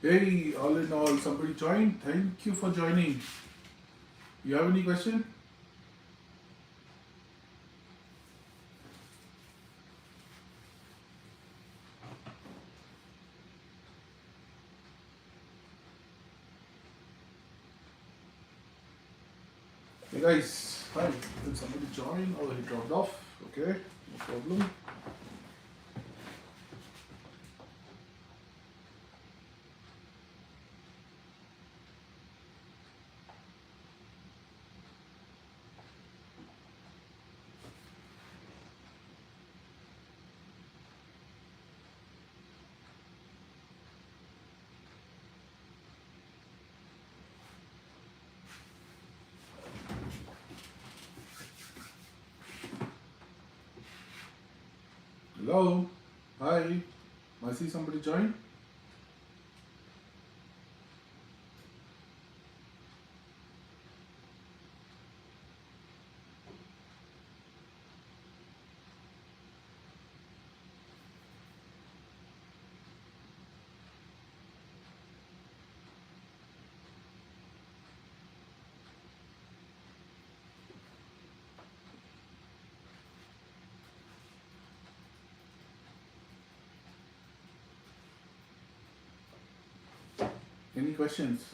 Hey, all in all, somebody joined. Thank you for joining. You have any question? Hey guys, hi. Did somebody join? Oh, he dropped off. Okay, no problem. Hello. Hi. I see somebody join. Any questions?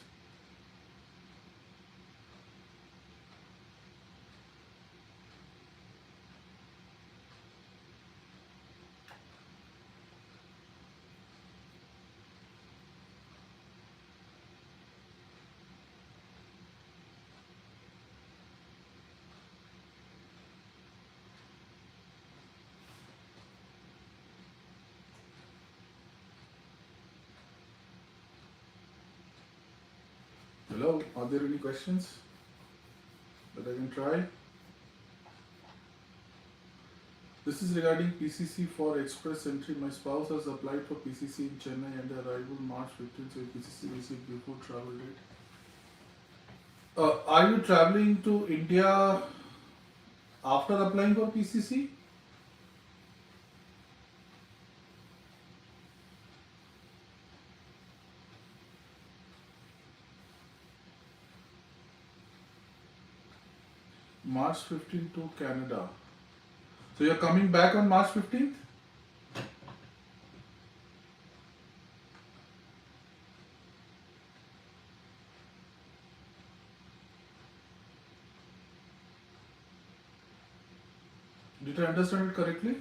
Hello. Are there any questions that I can try? This is regarding PCC for express entry. My spouse has applied for PCC in Chennai and arrival March 15th, so PCC received before travel date. Are you traveling to India after applying for PCC? March 15th to Canada. So you're coming back on March 15th? Did I understand it correctly?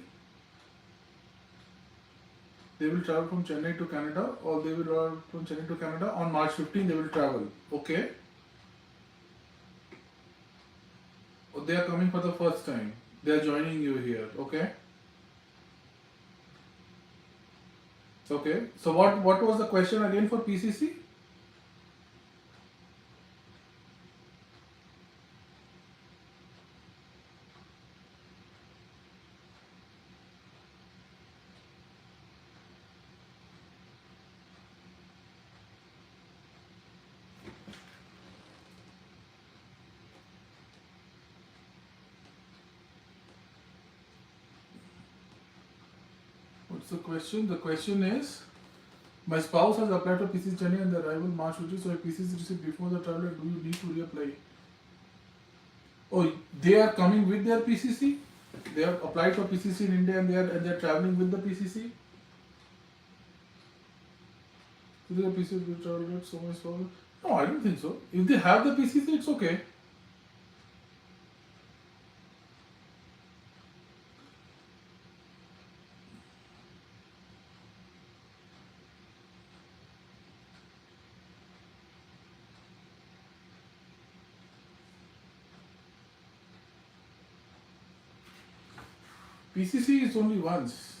They will travel from Chennai to Canada, or they will travel from Chennai to Canada on March 15th. They will travel. Okay. Or they are coming for the first time. They are joining you here. Okay. Okay. So what was the question again for PCC? What's the question? The question is, my spouse has applied for PCC Chennai and the arrival March 15th. So if PCC received before the travel, do you need to reapply? Oh, they are coming with their PCC? They have applied for PCC in India and they are traveling with the PCC? Do they have PCC with travel rate so much problem? No, I don't think so. If they have the PCC, it's okay. PCC is only once.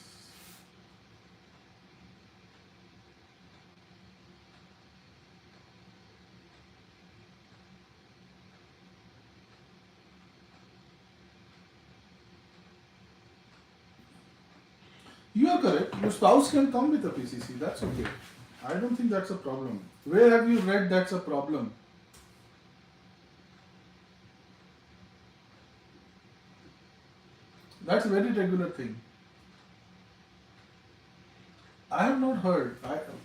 You are correct. Your spouse can come with a PCC. That's okay. I don't think that's a problem. Where have you read that's a problem? That's a very regular thing. I have not heard.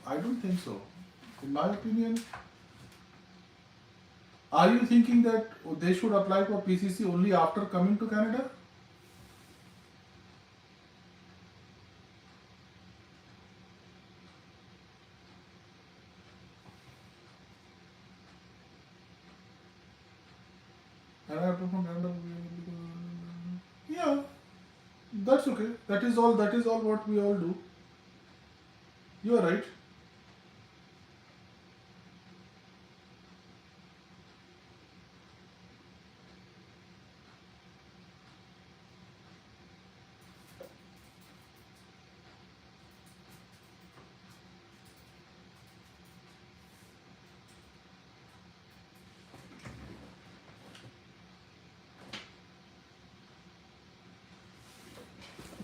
I don't think so. In my opinion, are you thinking that they should apply for PCC only after coming to Canada? And I apply from Canada. Yeah, that's okay. That is all. That is all what we all do. You are right.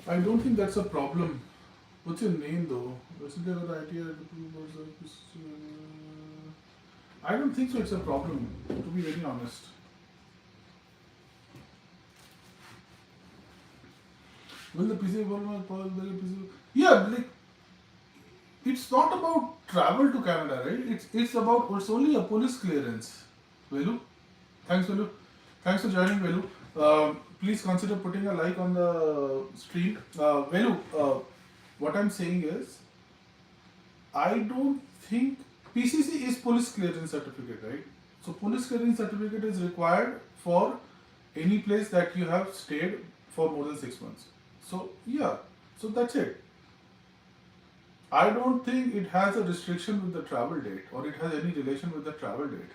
I don't think that's a problem. What's your name though? Recently I got the idea I don't think so. It's a problem. To be very honest. Will the PC Yeah, like it's not about travel to Canada, right? It's only a police clearance. Velu, thanks Velu, thanks for joining Velu. Please consider putting a like on the stream. Velu, what I'm saying is, I don't think PCC is police clearance certificate, right? So police clearance certificate is required for any place that you have stayed for more than 6 months. So yeah, so that's it. I don't think it has a restriction with the travel date or it has any relation with the travel date.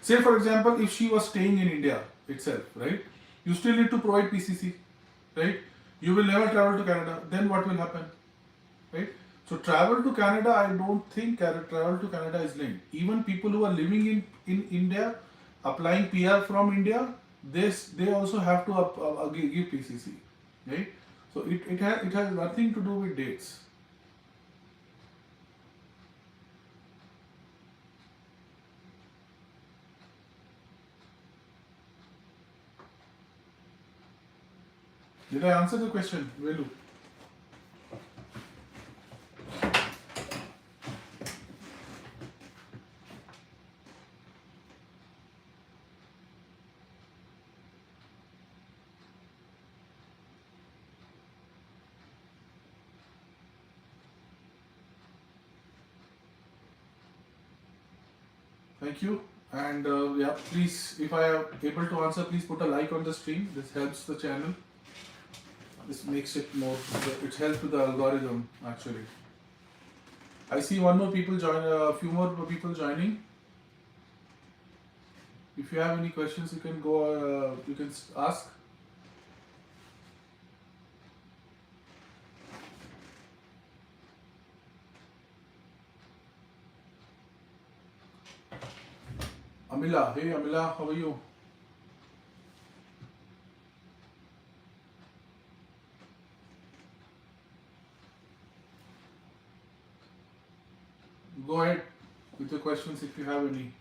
Say for example, if she was staying in India itself, right? You still need to provide PCC, right? You will never travel to Canada. Then what will happen, right? So travel to Canada, I don't think travel to Canada is linked. Even people who are living in India, applying PR from India, they also have to give PCC, right? So it has nothing to do with dates. Did I answer the question, Velu? Thank you. And yeah, please, if I am able to answer, please put a like on the stream. This helps the channel. This makes it more, it helps with the algorithm actually. I see one more people join, a few more people joining. If you have any questions, you can go, you can ask. Amila, hey Amila, how are you? Go ahead with your questions if you have any.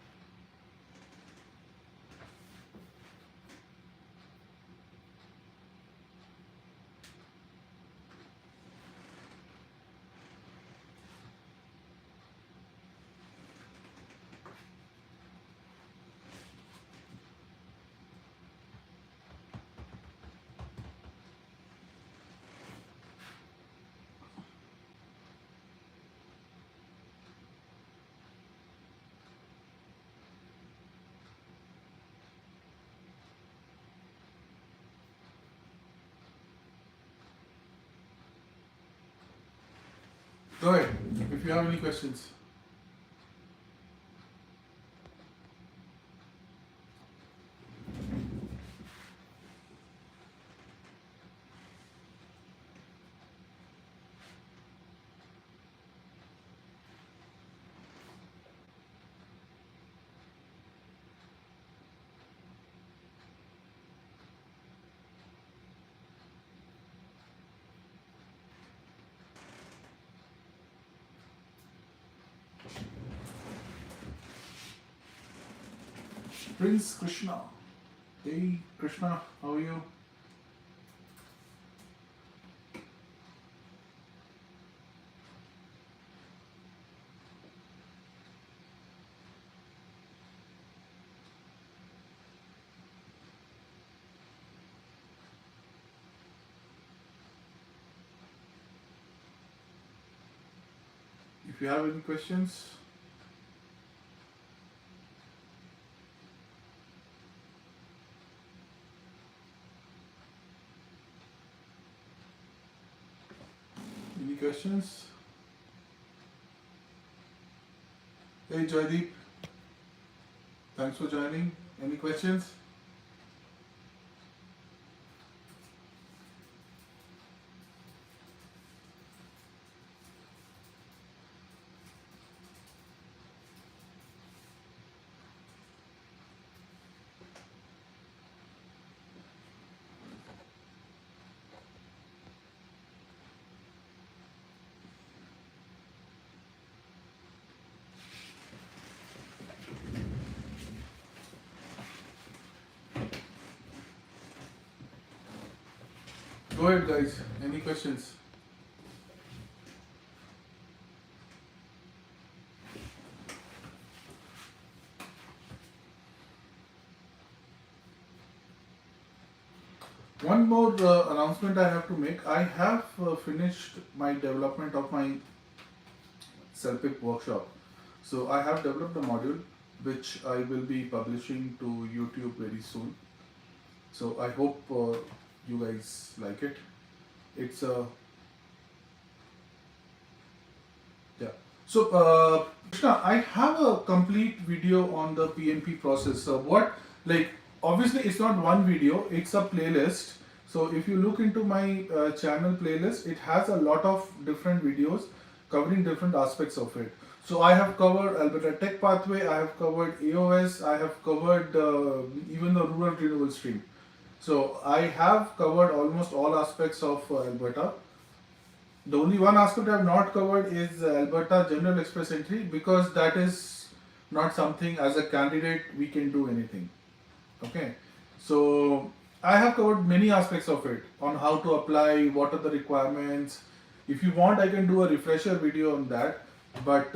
Go ahead if you have any questions. Prince Krishna. Hey Krishna, how are you? if you have any questions. Any questions? Hey Joydeep, thanks for joining. Any questions? Go ahead guys, any questions? One more announcement I have to make. I have finished my development of my Fswp workshop. So I have developed a module which I will be publishing to YouTube very soon. So I hope you guys like it. It's a So Krishna, I have a complete video on the PNP process. So obviously it's not one video, it's a playlist. So if you look into my channel playlist, it has a lot of different videos covering different aspects of it. So I have covered Alberta Tech Pathway, I have covered AOS, I have covered even the rural renewable stream. So I have covered almost all aspects of Alberta. The only one aspect I have not covered is Alberta General Express Entry, because that is not something as a candidate we can do anything. Okay, so I have covered many aspects of it, on how to apply, what are the requirements. If you want, I can do a refresher video on that. But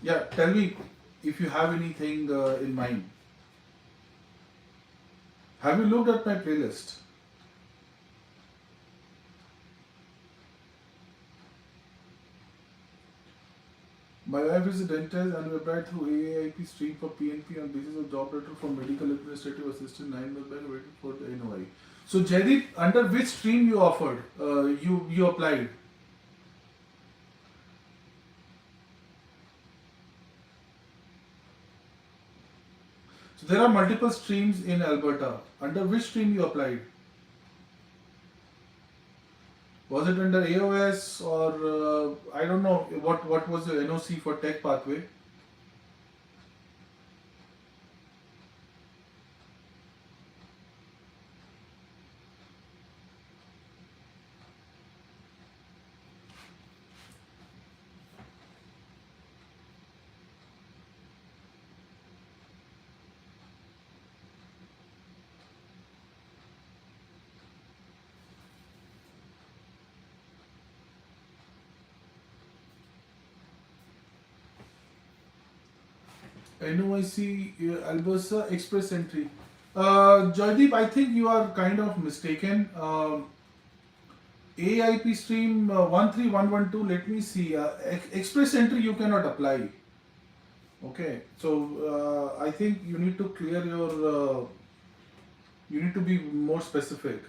yeah, tell me if you have anything in mind. Have you looked at my playlist? My wife is a dentist and we applied through Aaip stream for PNP on basis of job letter for medical administrative assistant 9 months back, waiting for the NOI. So Jaideep, under which stream you offered? You applied? So there are multiple streams in Alberta. Under which stream you applied? Was it under AOS or I don't know what was the NOC for Tech Pathway? NOIC Alberta Express Entry. Joydeep, I think you are kind of mistaken. Aaip stream 13112, let me see. Express Entry you cannot apply. Okay, so I think you need to clear your. You need to be more specific.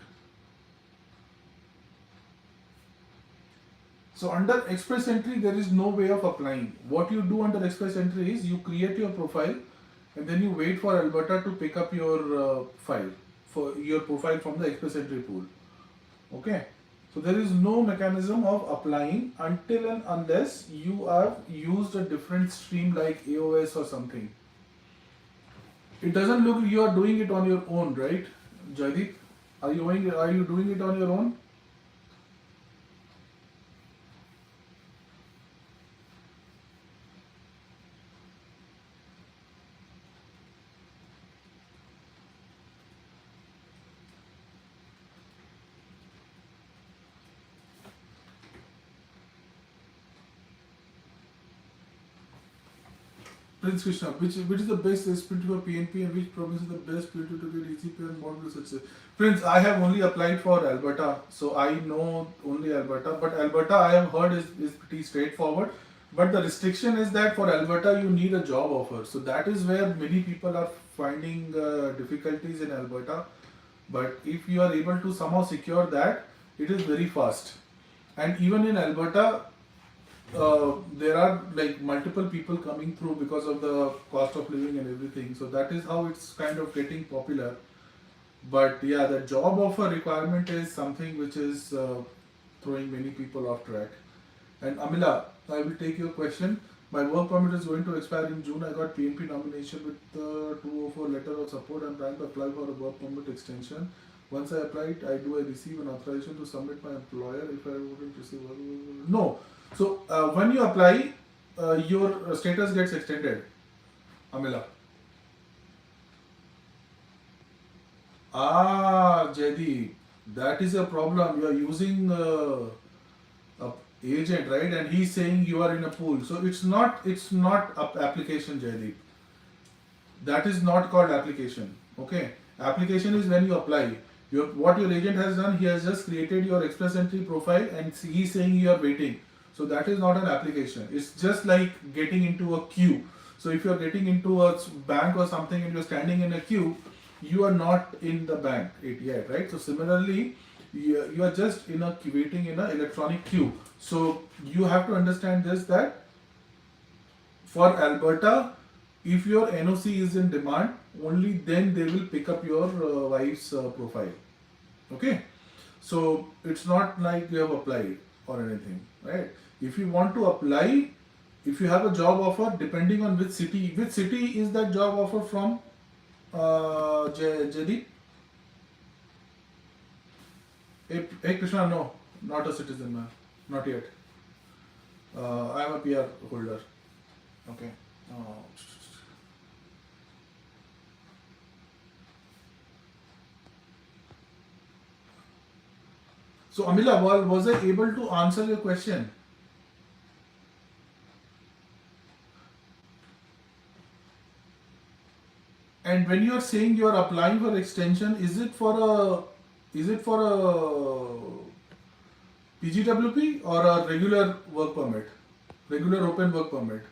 So under Express Entry, there is no way of applying. What you do under Express Entry is you create your profile and then you wait for Alberta to pick up your file, for your profile from the Express Entry pool. Okay. So there is no mechanism of applying until and unless you have used a different stream like AOS or something. It doesn't look you are doing it on your own, right, Jaideep? Are you doing it on your own? Prince Krishna, which is the best SPT for PNP and which province is the best PNP to get easy pay and model success? Prince, I have only applied for Alberta, so I know only Alberta. But Alberta, I have heard is pretty straightforward. But the restriction is that for Alberta you need a job offer. So that is where many people are finding difficulties in Alberta. But if you are able to somehow secure that, it is very fast. And even in Alberta, there are like multiple people coming through because of the cost of living and everything. So that is how it's kind of getting popular. But yeah, the job offer requirement is something which is throwing many people off track. And Amila, I will take your question. My work permit is going to expire in June. I got PNP nomination with the 204 letter of support. I'm trying to apply for a work permit extension. Once I apply it, I receive an authorization to submit my employer if I wouldn't receive. No. So when you apply, your status gets extended. Amila. Jaydeep, that is a problem. You are using a agent, right? And he's saying you are in a pool. So it's not application, Jaydeep. That is not called application. Okay. Application is when you apply. What your agent has done, he has just created your express entry profile and he's saying you are waiting. So that is not an application. It's just like getting into a queue. So if you are getting into a bank or something and you're standing in a queue, you are not in the bank yet, right? So similarly, you are just waiting in an electronic queue. So you have to understand this, that for Alberta, if your NOC is in demand, only then they will pick up your wife's profile. Okay, so it's not like you have applied or anything, right? If you want to apply, if you have a job offer, depending on which city is that job offer from, Jaydeep? Hey Krishna, no, not a citizen, man, not yet. I am a PR holder. Okay. So Amila, was I able to answer your question? And when you are saying you are applying for extension, is it for a PGWP or a regular work permit, regular open work permit?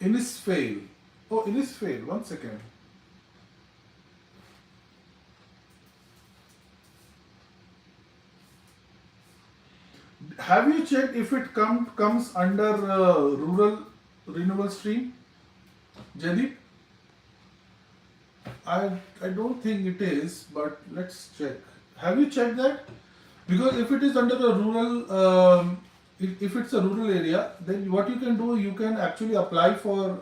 Innisfail. Oh, Innisfail. 1 second. Have you checked if it comes under rural renewal stream, Jaydeep? I don't think it is, but let's check. Have you checked that? Because if it is under a rural, if it's a rural area, then what you can do, you can actually apply for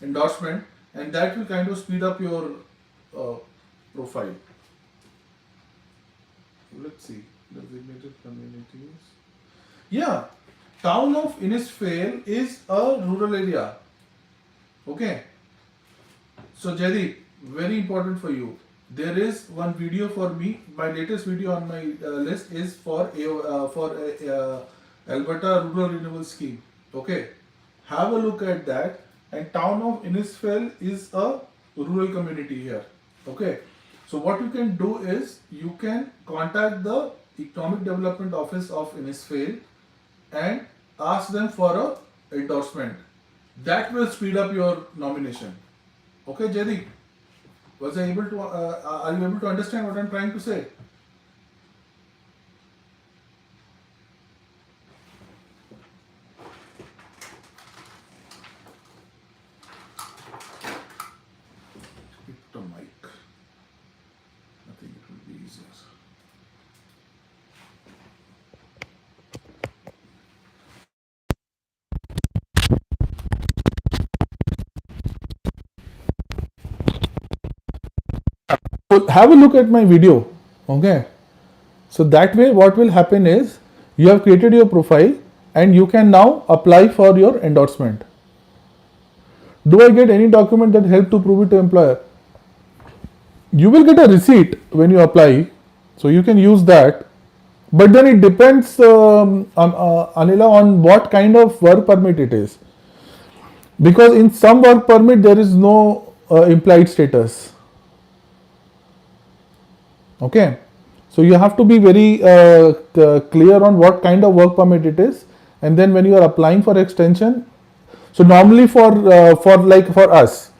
endorsement, and that will kind of speed up your profile. Let's see, designated communities. Yeah, town of Innisfail is a rural area. Okay. So Jaydeep, very important for you. There is one video for me. My latest video on my list is for Alberta Rural Renewal Scheme. Okay, have a look at that. And town of Innisfail is a rural community here. Okay, so what you can do is you can contact the Economic Development Office of Innisfail and ask them for a endorsement. That will speed up your nomination. Okay, Jaydeep, was I able to? Are you able to understand what I'm trying to say? Pick the mic. I think it will be easier. So have a look at my video. Okay. So that way what will happen is you have created your profile and you can now apply for your endorsement. Do I get any document that help to prove it to employer? You will get a receipt when you apply, so you can use that. But then it depends, Anila, on what kind of work permit it is. Because in some work permit there is no implied status. Okay, so you have to be very clear on what kind of work permit it is, and then when you are applying for extension, so normally for us,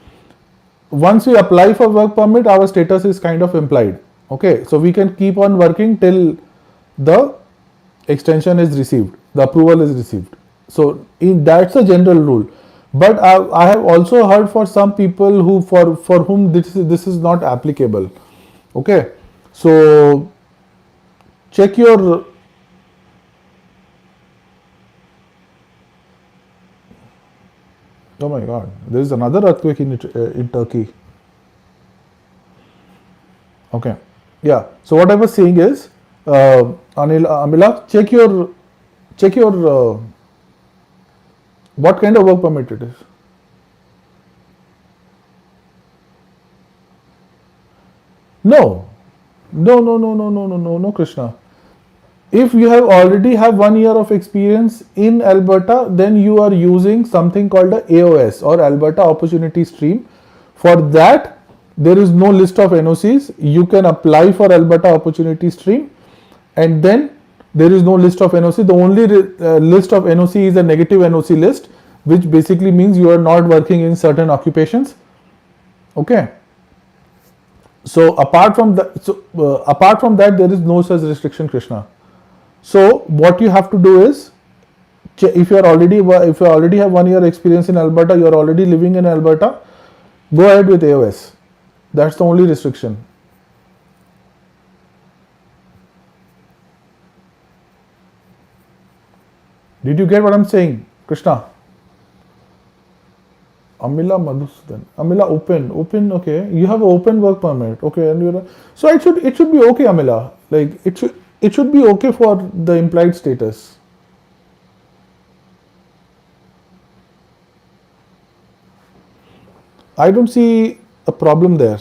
once we apply for work permit, our status is kind of implied. Okay, so we can keep on working till the extension is received, the approval is received. So that's a general rule. But I have also heard for some people who for whom this is not applicable. Okay, so check your. Oh my God, there is another earthquake in Turkey. Okay, yeah. So what I was saying is, Amila, check your what kind of work permit it is. No, no, Krishna. If you have already have 1 year of experience in Alberta, then you are using something called a AOS or Alberta Opportunity Stream. For that, there is no list of NOCs. You can apply for Alberta Opportunity Stream, and then there is no list of NOC. The only list of NOC is a negative NOC list, which basically means you are not working in certain occupations. Okay. So apart from that, there is no such restriction, Krishna. So what you have to do is, if you already have 1 year experience in Alberta, you are already living in Alberta, go ahead with AOS. That's the only restriction. Did you get what I'm saying, Krishna? Amila Madhusudan. Amila open. Okay, you have an open work permit. Okay, and you're so it should be okay, Amila. Like it should be okay for the implied status. I don't see a problem there.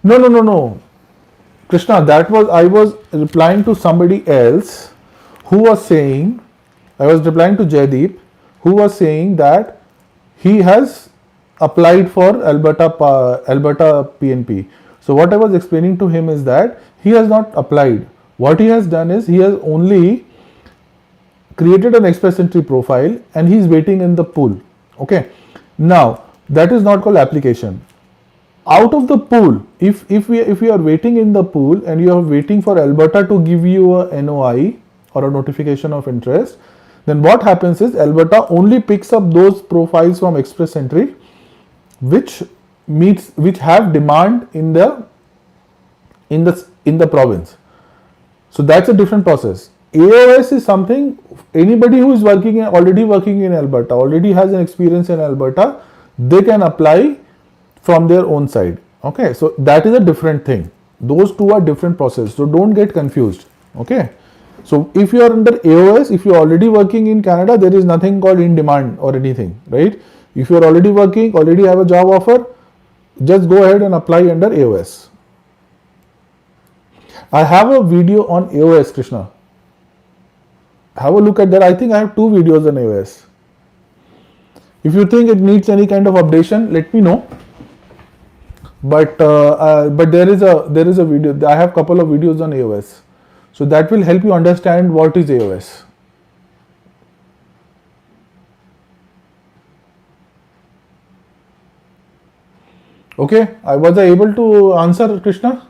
No. Krishna, that was I was replying to somebody else who was saying, I was replying to Jaideep, who was saying that he has applied for Alberta PNP. So what I was explaining to him is that he has not applied. What he has done is he has only created an express entry profile and he is waiting in the pool. Okay. Now that is not called application. Out of the pool, if we are waiting in the pool and you are waiting for Alberta to give you a NOI or a notification of interest, then what happens is Alberta only picks up those profiles from express entry which have demand in the province. So that's a different process. AOS is something anybody who is already working in Alberta, already has an experience in Alberta, they can apply from their own side. Okay, so that is a different thing. Those two are different processes. So don't get confused. Okay. So if you are under AOS, if you are already working in Canada, there is nothing called in demand or anything, right? If you are already working, already have a job offer, just go ahead and apply under AOS. I have a video on AOS, Krishna. Have a look at that. I think I have 2 videos on AOS. If you think it needs any kind of updation, let me know. But there is a video. I have a couple of videos on AOS, so that will help you understand what is AOS. Okay, was I able to answer, Krishna?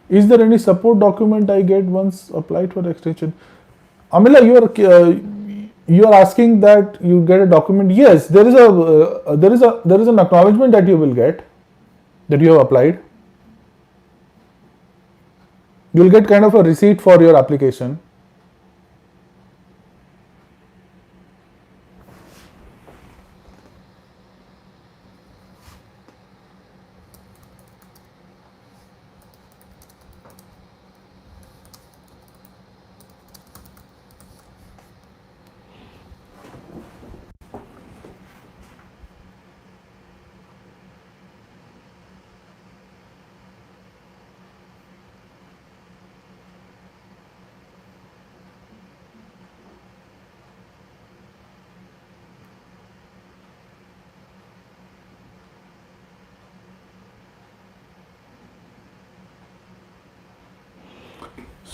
Is there any support document I get once applied for extension? Amila, you are asking that you get a document. Yes, there is an acknowledgement that you will get, that you have applied. You will get kind of a receipt for your application.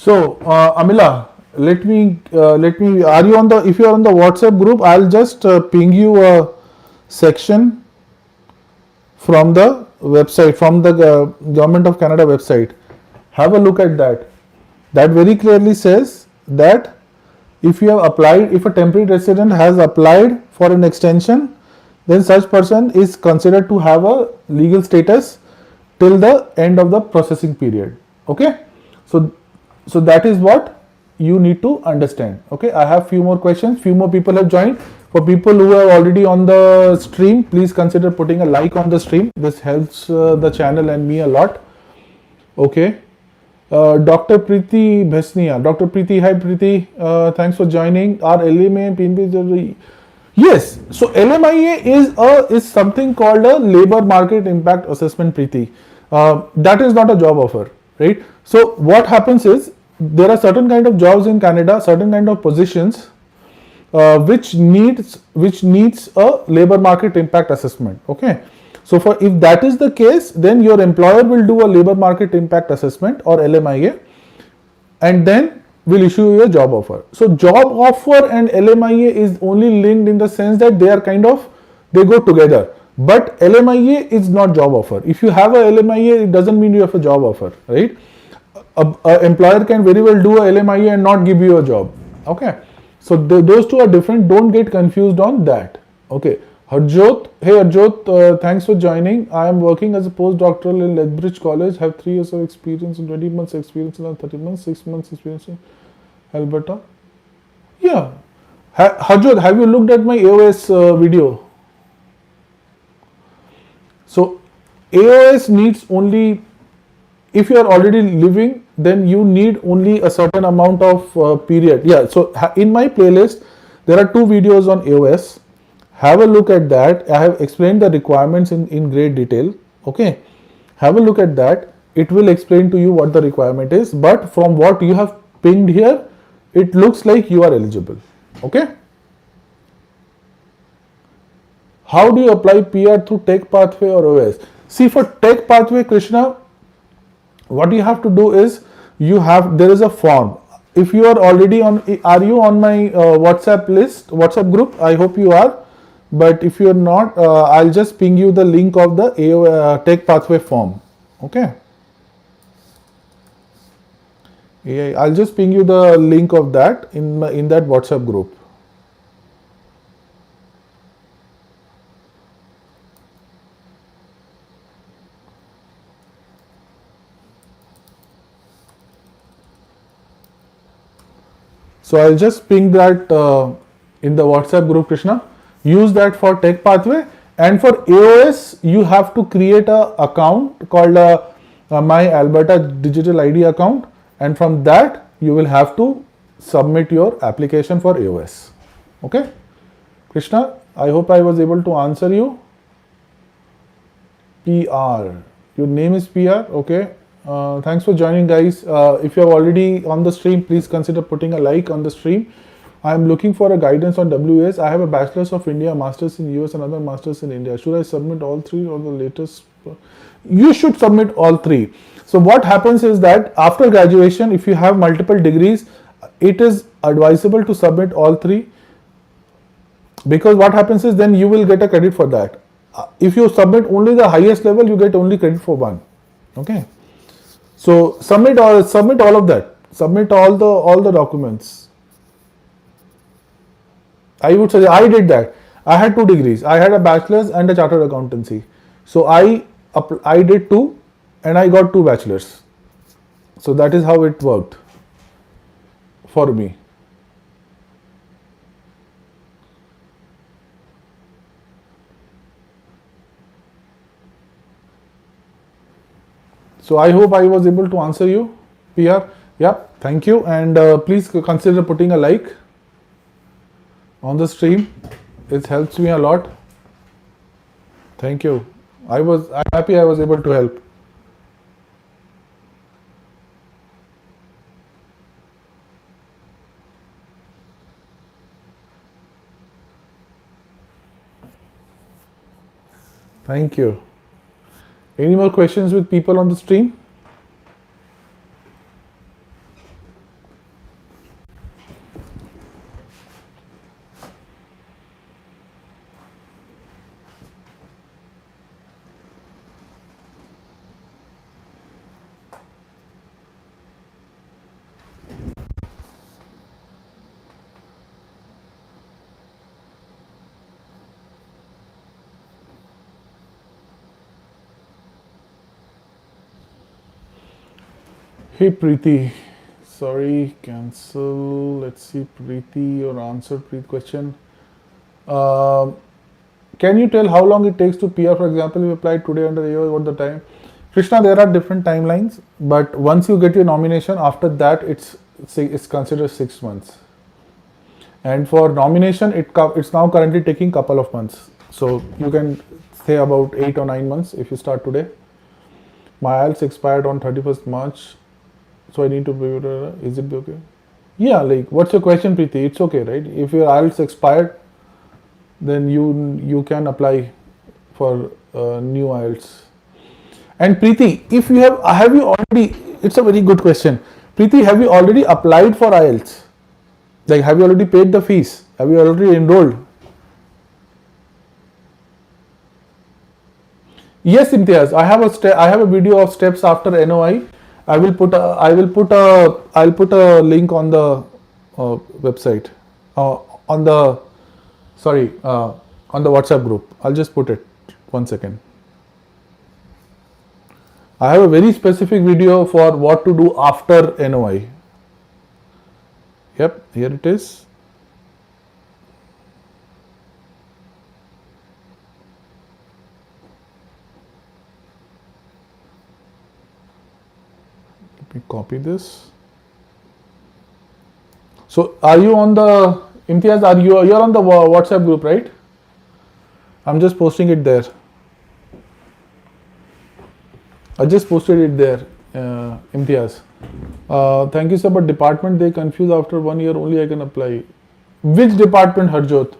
So, Amila, let me. Are you on the? If you are on the WhatsApp group, I'll just ping you a section from the website, from the Government of Canada website. Have a look at that. That very clearly says that if you have applied, if a temporary resident has applied for an extension, then such person is considered to have a legal status till the end of the processing period. Okay, so that is what you need to understand. Okay, I have few more questions. Few more people have joined. For people who are already on the stream, please consider putting a like on the stream. This helps the channel and me a lot. Okay. Dr. Preeti Bhesnia. Dr. Preeti, hi Preeti. Thanks for joining. Our LMA, yes. So LMIA is something called a labor market impact assessment, Preeti. That is not a job offer, right? So what happens is there are certain kind of jobs in Canada, certain kind of positions which needs a labor market impact assessment. Okay. So for if that is the case, then your employer will do a labor market impact assessment or LMIA, and then will issue you a job offer. So job offer and LMIA is only linked in the sense that they are they go together. But LMIA is not job offer. If you have a LMIA, it doesn't mean you have a job offer, right? A employer can very well do a LMIA and not give you a job. Okay. So those two are different. Don't get confused on that. Okay. Harjot, hey Harjot, thanks for joining. I am working as a postdoctoral in Lethbridge College. Have 3 years of experience and 20 months experience in 30 months, 6 months experience in Alberta. Yeah. Harjot, have you looked at my AOS video? So AOS needs only, if you are already living, then you need only a certain amount of period. Yeah. So in my playlist, there are 2 videos on AOS. Have a look at that. I have explained the requirements in great detail. Okay. Have a look at that. It will explain to you what the requirement is. But from what you have pinged here, it looks like you are eligible. Okay. How do you apply PR through Tech Pathway or OS? See, for Tech Pathway, Krishna, what you have to do is there is a form. If you are already are you on my WhatsApp group? I hope you are. But if you are not, I'll just ping you the link of the Tech Pathway form. Okay. I'll just ping you the link of that in that WhatsApp group. So I'll just ping that in the WhatsApp group, Krishna. Use that for Tech Pathway, and for AOS you have to create a account called My Alberta Digital ID account, and from that you will have to submit your application for AOS. Okay, Krishna, I hope I was able to answer you. PR, your name is PR. Okay. Thanks for joining, guys. If you are already on the stream, please consider putting a like on the stream. I am looking for a guidance on WS. I have a Bachelor's of India, Masters in US, and another Masters in India. Should I submit all 3 or the latest? You should submit all 3. So what happens is that after graduation, if you have multiple degrees, it is advisable to submit all 3, because what happens is then you will get a credit for that. If you submit only the highest level, you get only credit for 1. Okay. So submit all of that. Submit all the documents. I would say I did that. I had 2 degrees. I had a bachelor's and a chartered accountancy. So I did 2 and I got 2 bachelors. So that is how it worked for me. So I hope I was able to answer you, PR. Yeah, thank you, and please consider putting a like on the stream. It helps me a lot. Thank you. I'm happy I was able to help. Thank you. Any more questions with people on the stream? Hey Preeti, sorry, cancel. Let's see, Preeti, your answer, Preet question. Um can you tell how long it takes to PR? For example, if you applied today under AO, what the time? Krishna, there are different timelines, but once you get your nomination, after that it's considered 6 months. And for nomination, it's now currently taking couple of months. So you can say about 8 or 9 months if you start today. My IELTS expired on 31st March, so I need to be. Is it okay? Yeah, like what's your question, Preeti? It's okay, right? If your IELTS expired, then you can apply for new IELTS. And Preeti, if you have you already? It's a very good question. Preeti, have you already applied for IELTS? Like, have you already paid the fees? Have you already enrolled? Yes, Imtiaz. I have a video of steps after NOI. I'll put a link on the website, on the sorry on the WhatsApp group. I'll just put it. 1 second. I have a very specific video for what to do after NOI. Yep, here it is. Let me copy this. So, are you on the Imtiaz? You're on the WhatsApp group, right? I'm just posting it there. I just posted it there, Imtiaz. Thank you, sir. But department they confuse after 1 year only I can apply. Which department, Harjot?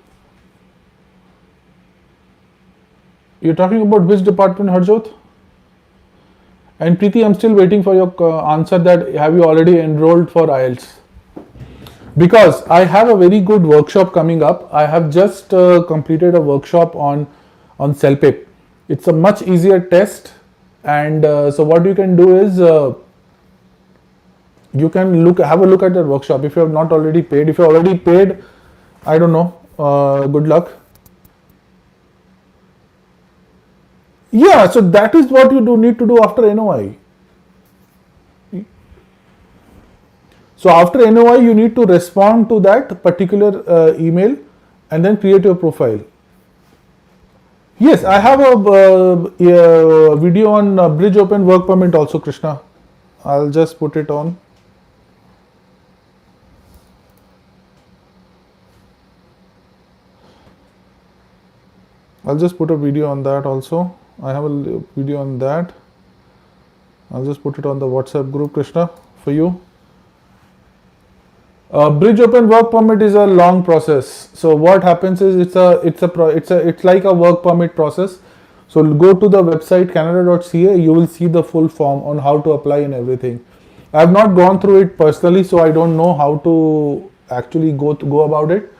You're talking about which department, Harjot? And Preeti, I'm still waiting for your answer that have you already enrolled for IELTS? Because I have a very good workshop coming up. I have just completed a workshop on Fswp. It's a much easier test, and so what you can do is you can have a look at that workshop if you have not already paid. If you already paid, I don't know. Good luck. Yeah, so that is what you need to do after NOI. So after NOI, you need to respond to that particular email and then create your profile. Yes, I have a video on Bridge Open Work Permit also, Krishna. I'll just put it on. I'll just put a video on that also. I have a video on that. I'll just put it on the WhatsApp group, Krishna, for you. Bridge Open Work Permit is a long process. So what happens is it's like a work permit process. So go to the website canada.ca. You will see the full form on how to apply and everything. I have not gone through it personally, so I don't know how to actually go about it.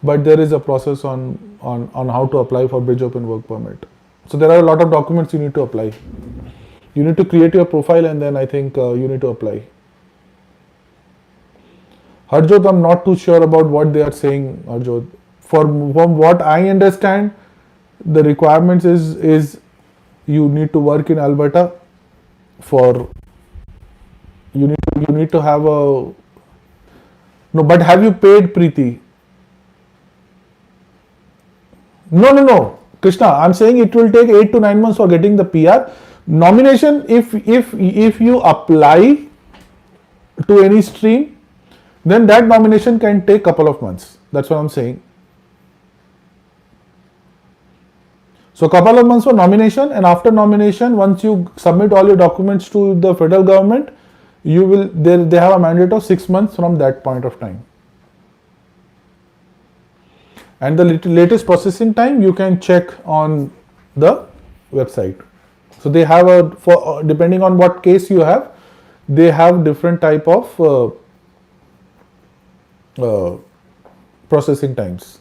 But there is a process on how to apply for Bridge Open Work Permit. So there are a lot of documents you need to apply. You need to create your profile, and then I think you need to apply. Harjot, I'm not too sure about what they are saying, Harjot. From what I understand, the requirements is you need to work in Alberta for you need to have a no. But have you paid, Preeti? No, Krishna. I'm saying it will take 8 to 9 months for getting the PR nomination. If you apply to any stream, then that nomination can take couple of months. That's what I'm saying. So couple of months for nomination, and after nomination, once you submit all your documents to the federal government, you will they have a mandate of 6 months from that point of time. And the latest processing time you can check on the website. So they have depending on what case you have, they have different type of processing times.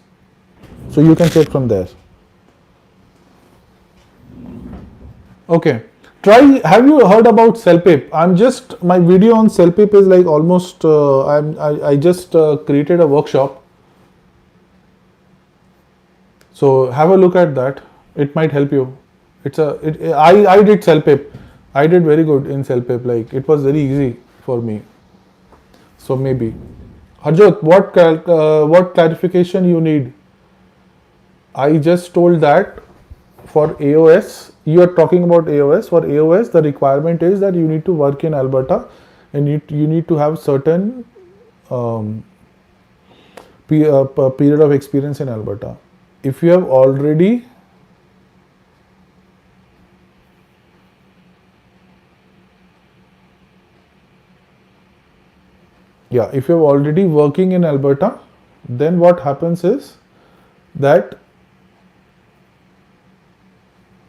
So you can check from there. Okay. Have you heard about Fswp? My video on Fswp is like almost, I just created a workshop. So have a look at that. It might help you. I did Fswp. I did very good in Fswp. Like it was very easy for me. So maybe. Harjot, what clarification you need? I just told that for AOS, you are talking about AOS. For AOS, the requirement is that you need to work in Alberta and you need to have certain period of experience in Alberta. If you have already if you're already working in Alberta, then what happens is that,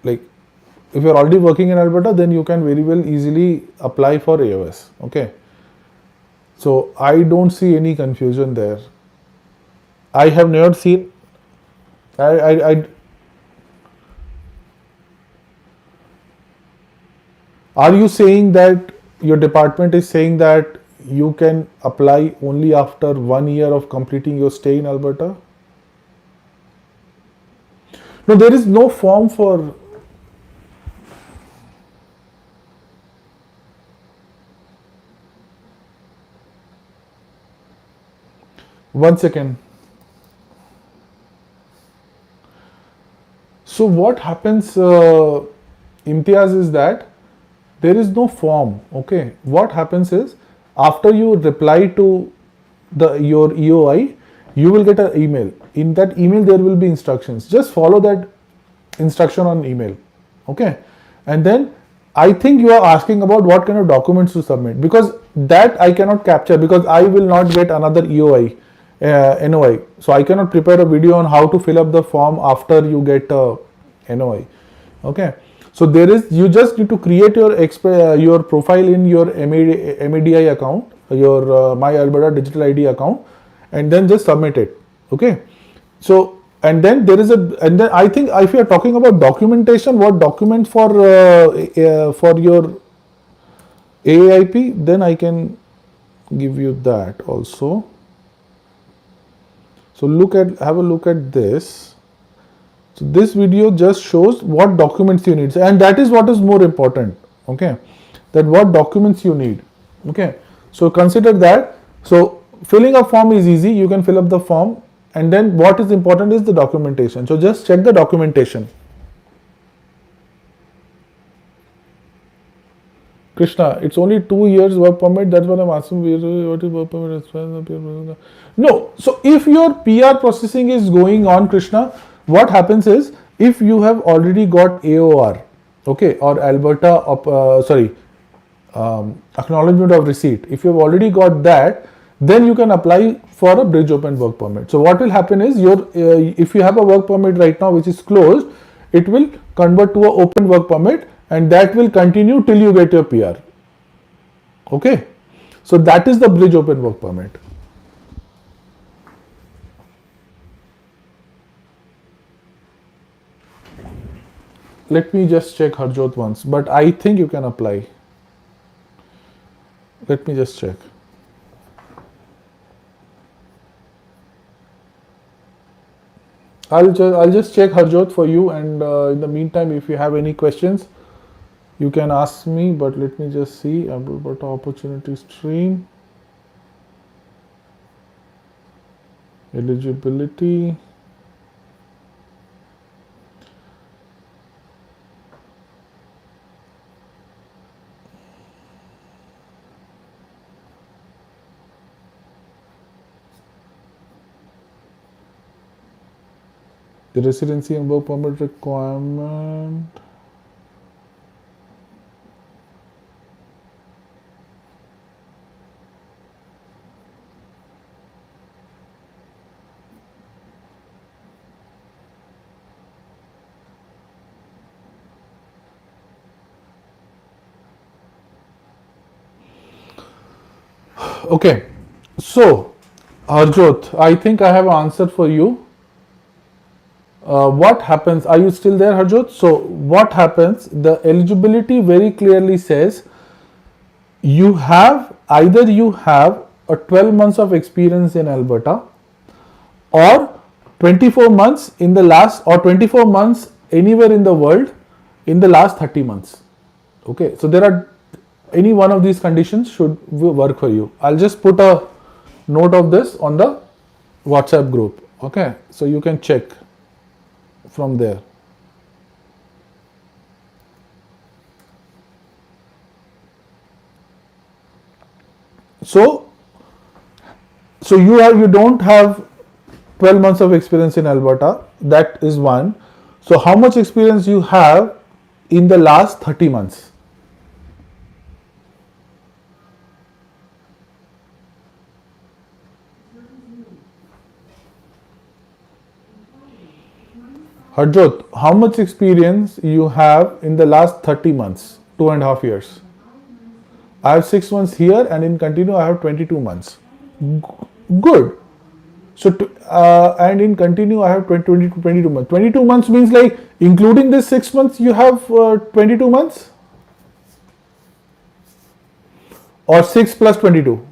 like, if you're already working in Alberta, then you can very well easily apply for AOS. Okay. So I don't see any confusion there. I have never seen. Are you saying that your department is saying that you can apply only after 1 year of completing your stay in Alberta? No, there is no form for. One second. So what happens, Imtiaz, is that there is no form. Okay. What happens is, after you reply to your EOI, you will get an email. In that email, there will be instructions. Just follow that instruction on email. Okay. And then I think you are asking about what kind of documents to submit, because that I cannot capture, because I will not get another EOI, NOI. So I cannot prepare a video on how to fill up the form after you get a NOI. Okay. So you just need to create your profile in your MADI account, your My Alberta Digital ID account, and then just submit it. Okay. So and then I think if you are talking about documentation, what document for your AIP, then I can give you that also. So have a look at this. So this video just shows what documents you need, and that is what is more important. Okay, that what documents you need. Okay, so consider that. So filling a form is easy. You can fill up the form, and then what is important is the documentation. So just check the documentation. Krishna, it's only 2 years work permit. That's what I'm asking. What is work permit? No. So if your PR processing is going on, Krishna, what happens is, if you have already got AOR, okay, or Alberta, acknowledgement of receipt, if you have already got that, then you can apply for a bridge open work permit. So what will happen is, if you have a work permit right now which is closed, it will convert to an open work permit, and that will continue till you get your PR. Okay, so that is the bridge open work permit. Let me just check Harjot once, but I think you can apply. Let me just check. I'll just check Harjot for you, and in the meantime, if you have any questions, you can ask me. But let me just see Alberta opportunity stream, eligibility. The residency and work permit requirement. Okay, so Harjot, I think I have an answer for you. What happens? Are you still there, Harjot? So what happens? The eligibility very clearly says you have either a 12 months of experience in Alberta, or 24 months in the last, or 24 months anywhere in the world in the last 30 months. Okay, so there are any one of these conditions should work for you. I'll just put a note of this on the WhatsApp group. Okay, so you can check from there. So you don't have 12 months of experience in Alberta. That is one. So how much experience you have in the last 30 months? Harjot, how much experience you have in the last 30 months, 2.5 years? I have 6 months here, and in continue I have 22 months. Good. So, and in continue I have 22 months. 22 months means like including this 6 months you have 22 months? Or 6 plus 22?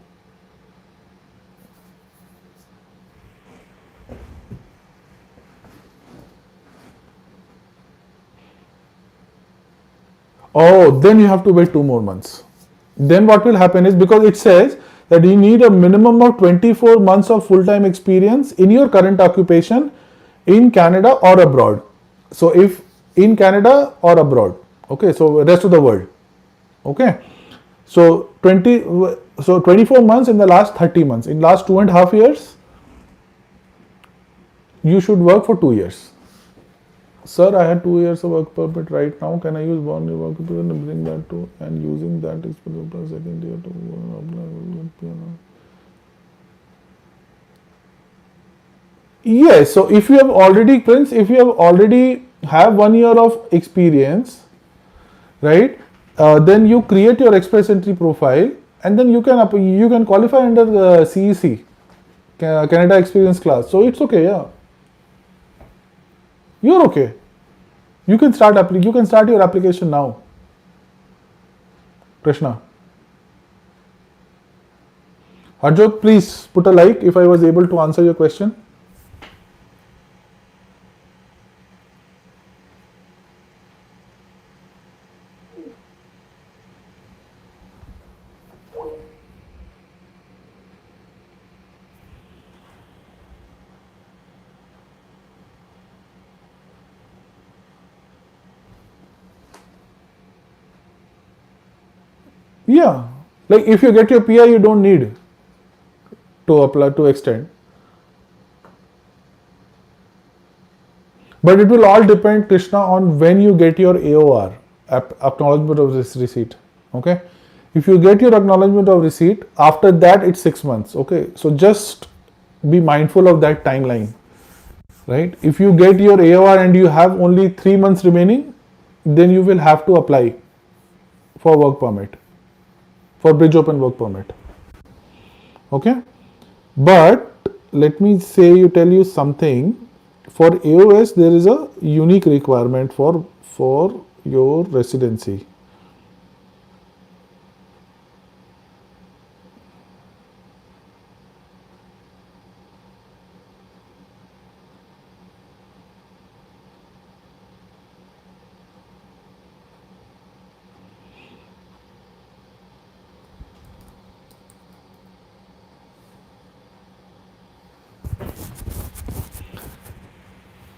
Oh, then you have to wait 2 more months. Then what will happen is, because it says that you need a minimum of 24 months of full-time experience in your current occupation in Canada or abroad. So if in Canada or abroad, okay, so rest of the world, okay. So 24 months in the last 30 months. In last 2.5 years, you should work for 2 years. Sir, I had 2 years of work permit right now. Can I use 1 year work permit and bring that to, and using that experience for second year to apply? Yes. So if you have already, Prince, if you have already have 1 year of experience, right? Then you create your express entry profile, and then you can qualify under CEC, Canada Experience class. So it's okay, yeah. You're okay. You can start your application now. Krishna. Harjot, please put a like if I was able to answer your question. Yeah, like if you get your PR, you don't need to apply to extend. But it will all depend, Krishna, on when you get your AOR, acknowledgement of receipt. Okay, if you get your acknowledgement of receipt, after that it's 6 months. Okay, so just be mindful of that timeline, right? If you get your AOR and you have only 3 months remaining, then you will have to apply for work permit, for bridge open work permit. Okay, but let me tell you something. For AOS, there is a unique requirement for your residency.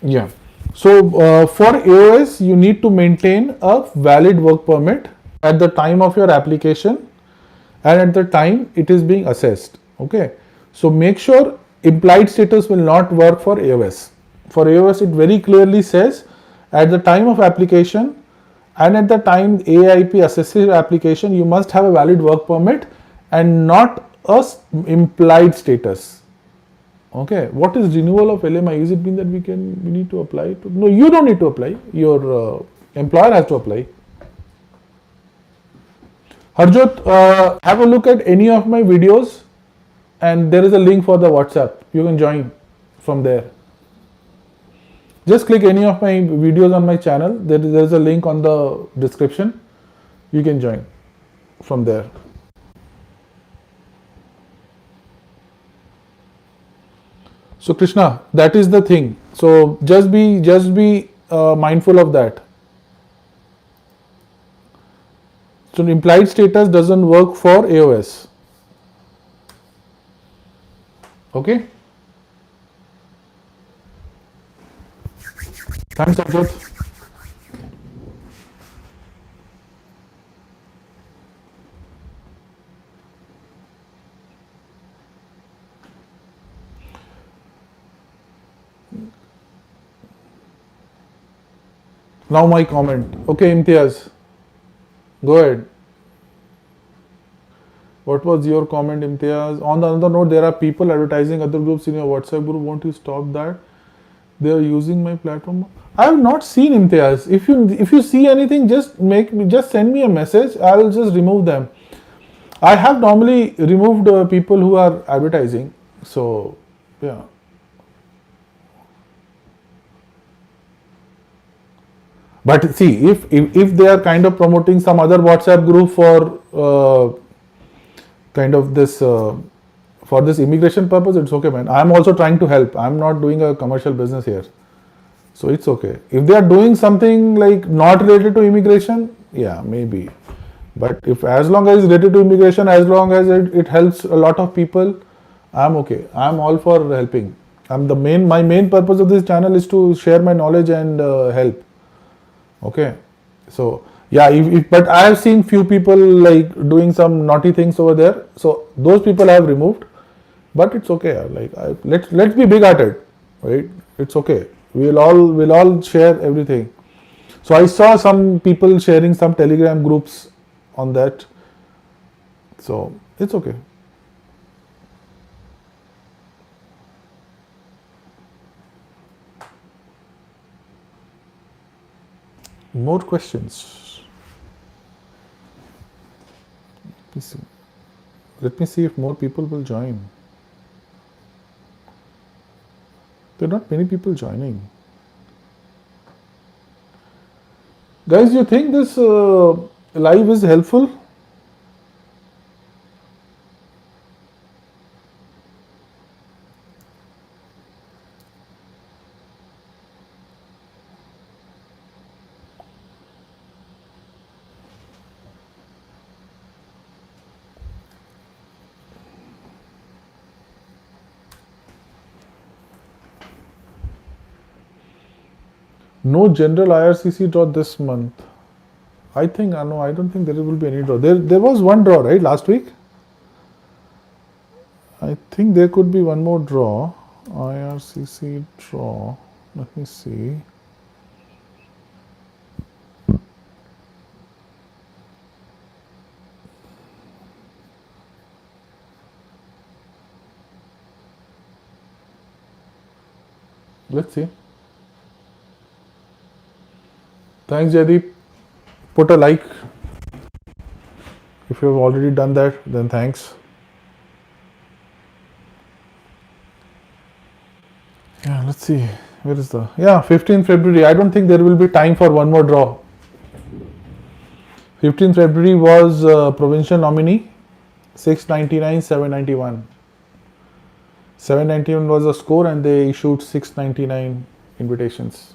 Yeah. So for AOS, you need to maintain a valid work permit at the time of your application and at the time it is being assessed. Okay. So make sure implied status will not work for AOS. For AOS, it very clearly says at the time of application and at the time Aaip assesses your application, you must have a valid work permit and not a implied status. Okay, what is renewal of LMI? Is it mean that we need to apply to? No, you don't need to apply. Your employer has to apply. Harjot, have a look at any of my videos, and there is a link for the WhatsApp. You can join from there. Just click any of my videos on my channel. There is a link on the description. You can join from there. So Krishna, that is the thing. So just be mindful of that. So implied status doesn't work for AOS. Okay. Thanks, Ajit. Now my comment. Okay, Imtiaz, go ahead. What was your comment, Imtiaz? On the other note, there are people advertising other groups in your WhatsApp group. Won't you stop that? They are using my platform. I have not seen, Imtiaz. If you see anything, just send me a message. I will just remove them. I have normally removed people who are advertising. So yeah. But see, if they are kind of promoting some other WhatsApp group for kind of this for this immigration purpose, it's okay, man. I'm also trying to help. I'm not doing a commercial business here, so it's okay. If they are doing something like not related to immigration, yeah, maybe. But if as long as it's related to immigration, as long as it helps a lot of people, I'm okay. I'm all for helping. My main purpose of this channel is to share my knowledge and help. Okay, so yeah, but I have seen few people like doing some naughty things over there. So those people I have removed, but it's okay. Like let's be big-hearted, right? It's okay. We'll all share everything. So I saw some people sharing some Telegram groups on that. So it's okay. More questions. Let me see if more people will join. There are not many people joining. Guys, you think this live is helpful? No general IRCC draw this month. I think no, I don't think there will be any draw. There was one draw, right, last week? I think there could be one more draw. IRCC draw. Let me see. Let's see. Thanks, Jaideep. Put a like. If you have already done that, then thanks. Yeah, let's see. Where is the 15th February. I don't think there will be time for one more draw. 15th February was provincial nominee, 699, 791. 791 was the score and they issued 699 invitations.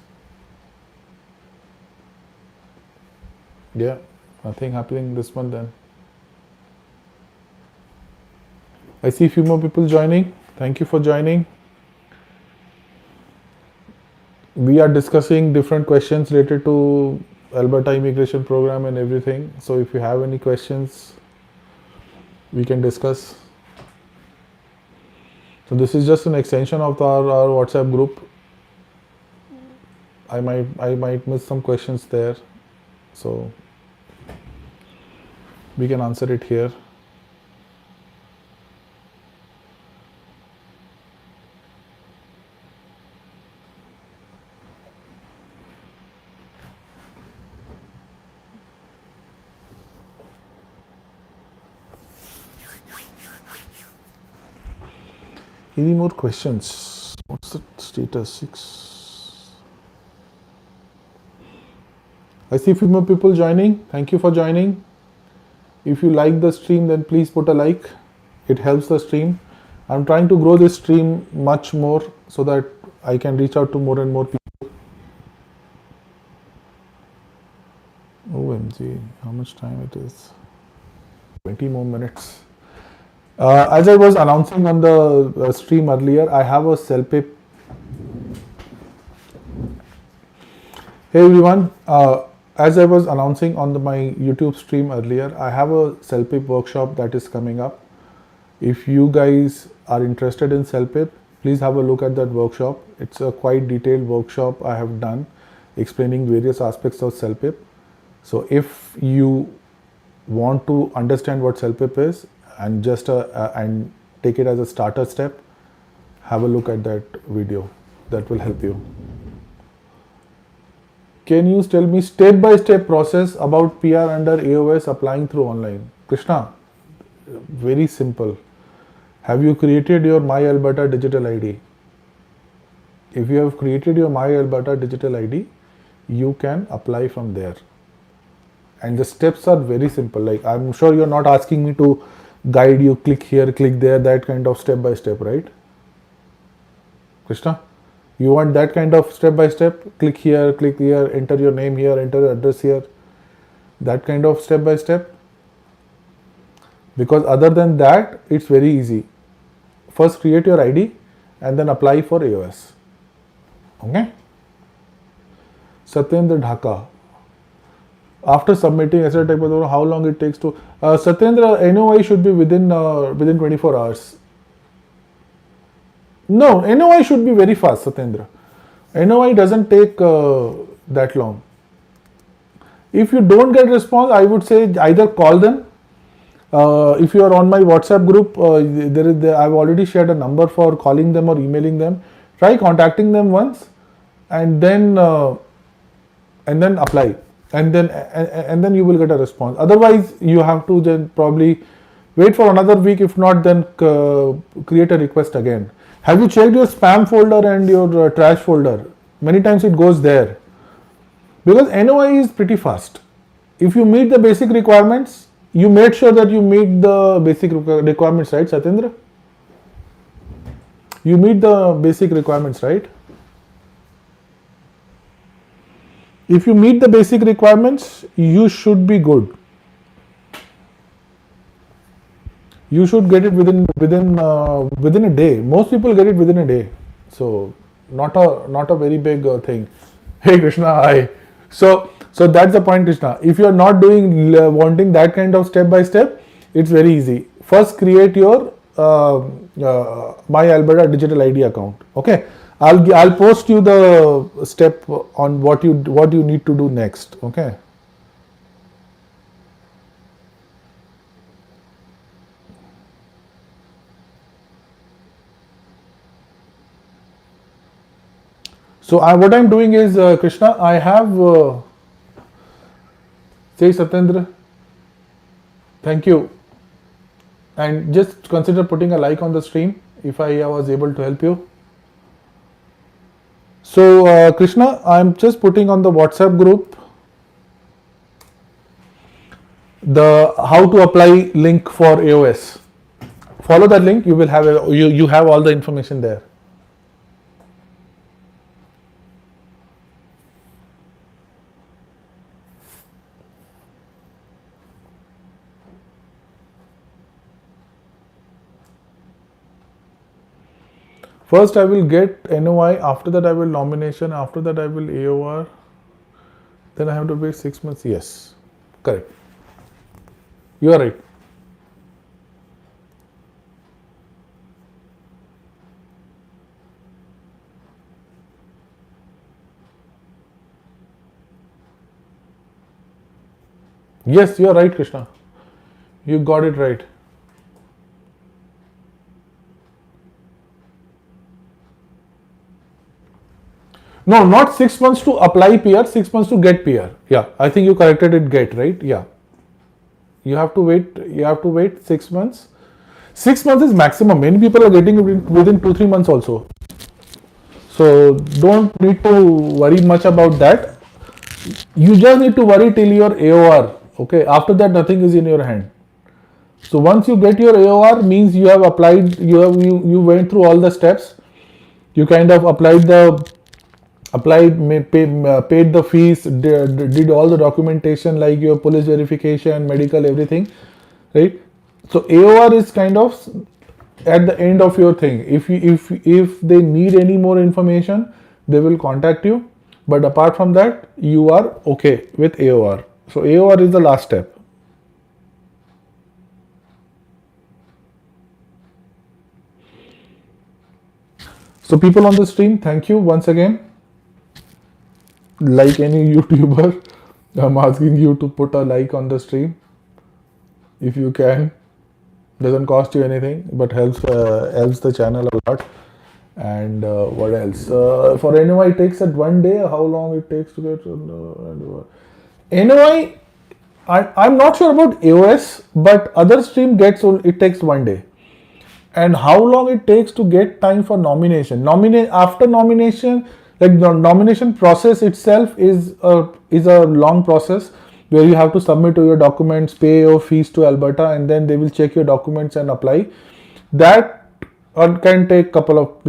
Yeah, nothing happening this month then. I see a few more people joining. Thank you for joining. We are discussing different questions related to Alberta immigration program and everything. So if you have any questions, we can discuss. So this is just an extension of our WhatsApp group. I might miss some questions there, so we can answer it here. Any more questions? What's the status? 6. I see a few more people joining. Thank you for joining. If you like the stream, then please put a like. It helps the stream. I'm trying to grow this stream much more so that I can reach out to more and more people. OMG, how much time it is? 20 more minutes. As I was announcing on the stream earlier, I have a Selpip. Hey everyone, as I was announcing on my YouTube stream earlier, I have a Selpip workshop that is coming up. If you guys are interested in Selpip, please have a look at that workshop. It's a quite detailed workshop I have done explaining various aspects of Selpip. So if you want to understand what Selpip is and and take it as a starter step, have a look at that video. That will help you. Can you tell me step-by-step process about PR under AOS applying through online? Krishna, very simple. Have you created your My Alberta digital ID? If you have created your My Alberta digital ID, you can apply from there. And the steps are very simple. Like, I'm sure you're not asking me to guide you, click here, click there, that kind of step by step, right? Krishna, you want that kind of step by step? Click here, enter your name here, enter your address here. That kind of step by step? Because other than that, it's very easy. First create your ID and then apply for AOS. Okay? Satyendra Dhaka. After submitting etc. type of, how long it takes to Satyendra, NOI should be within 24 hours. No, NOI should be very fast, Satyendra. NOI doesn't take that long. If you don't get response, I would say either call them. If you are on my WhatsApp group, I've already shared a number for calling them or emailing them. Try contacting them once, and then apply. And then you will get a response. Otherwise, you have to then probably wait for another week. If not, then create a request again. Have you checked your spam folder and your trash folder? Many times it goes there. Because NOI is pretty fast. If you meet the basic requirements, you made sure that you meet the basic requirements, right, Satyendra? You meet the basic requirements, right? If you meet the basic requirements, you should be good. You should get it within a day. Most people get it within a day, so not a very big thing. Hey Krishna, hi. So that's the point, Krishna. If you are not wanting that kind of step by step, it's very easy. First, create your My Alberta digital ID account. Okay. I'll post you the step on what you need to do next. Okay. So what I'm doing is, Krishna, I have say Satyendra, thank you, and just consider putting a like on the stream if I was able to help you. So Krishna, I'm just putting on the WhatsApp group the how to apply link for AOS. Follow that link. You will have you have all the information there. First I will get NOI, after that I will nomination, after that I will AOR, then I have to wait 6 months. Yes, correct. You are right. Yes, you are right, Krishna. You got it right. No, not 6 months to apply PR, 6 months to get PR. Yeah, I think you corrected it, get, right? Yeah. You have to wait 6 months. 6 months is maximum. Many people are getting it within 2-3 months also. So don't need to worry much about that. You just need to worry till your AOR. Okay, after that nothing is in your hand. So once you get your AOR, means you have applied, you went through all the steps. You kind of applied the paid the fees, did all the documentation like your police verification, medical, everything, right? So AOR is kind of at the end of your thing. If they need any more information, they will contact you. But apart from that, you are okay with AOR. So AOR is the last step. So people on the stream, thank you once again. Like any YouTuber, I'm asking you to put a like on the stream if you can. Doesn't cost you anything, but helps the channel a lot. And what else? For NOI, it takes at 1 day. How long it takes to get NOI? I'm not sure about AOS, but other stream gets it takes 1 day. And how long it takes to get time for nomination? After nomination, like the nomination process itself is a long process where you have to submit your documents, pay your fees to Alberta, and then they will check your documents and apply. That can take couple of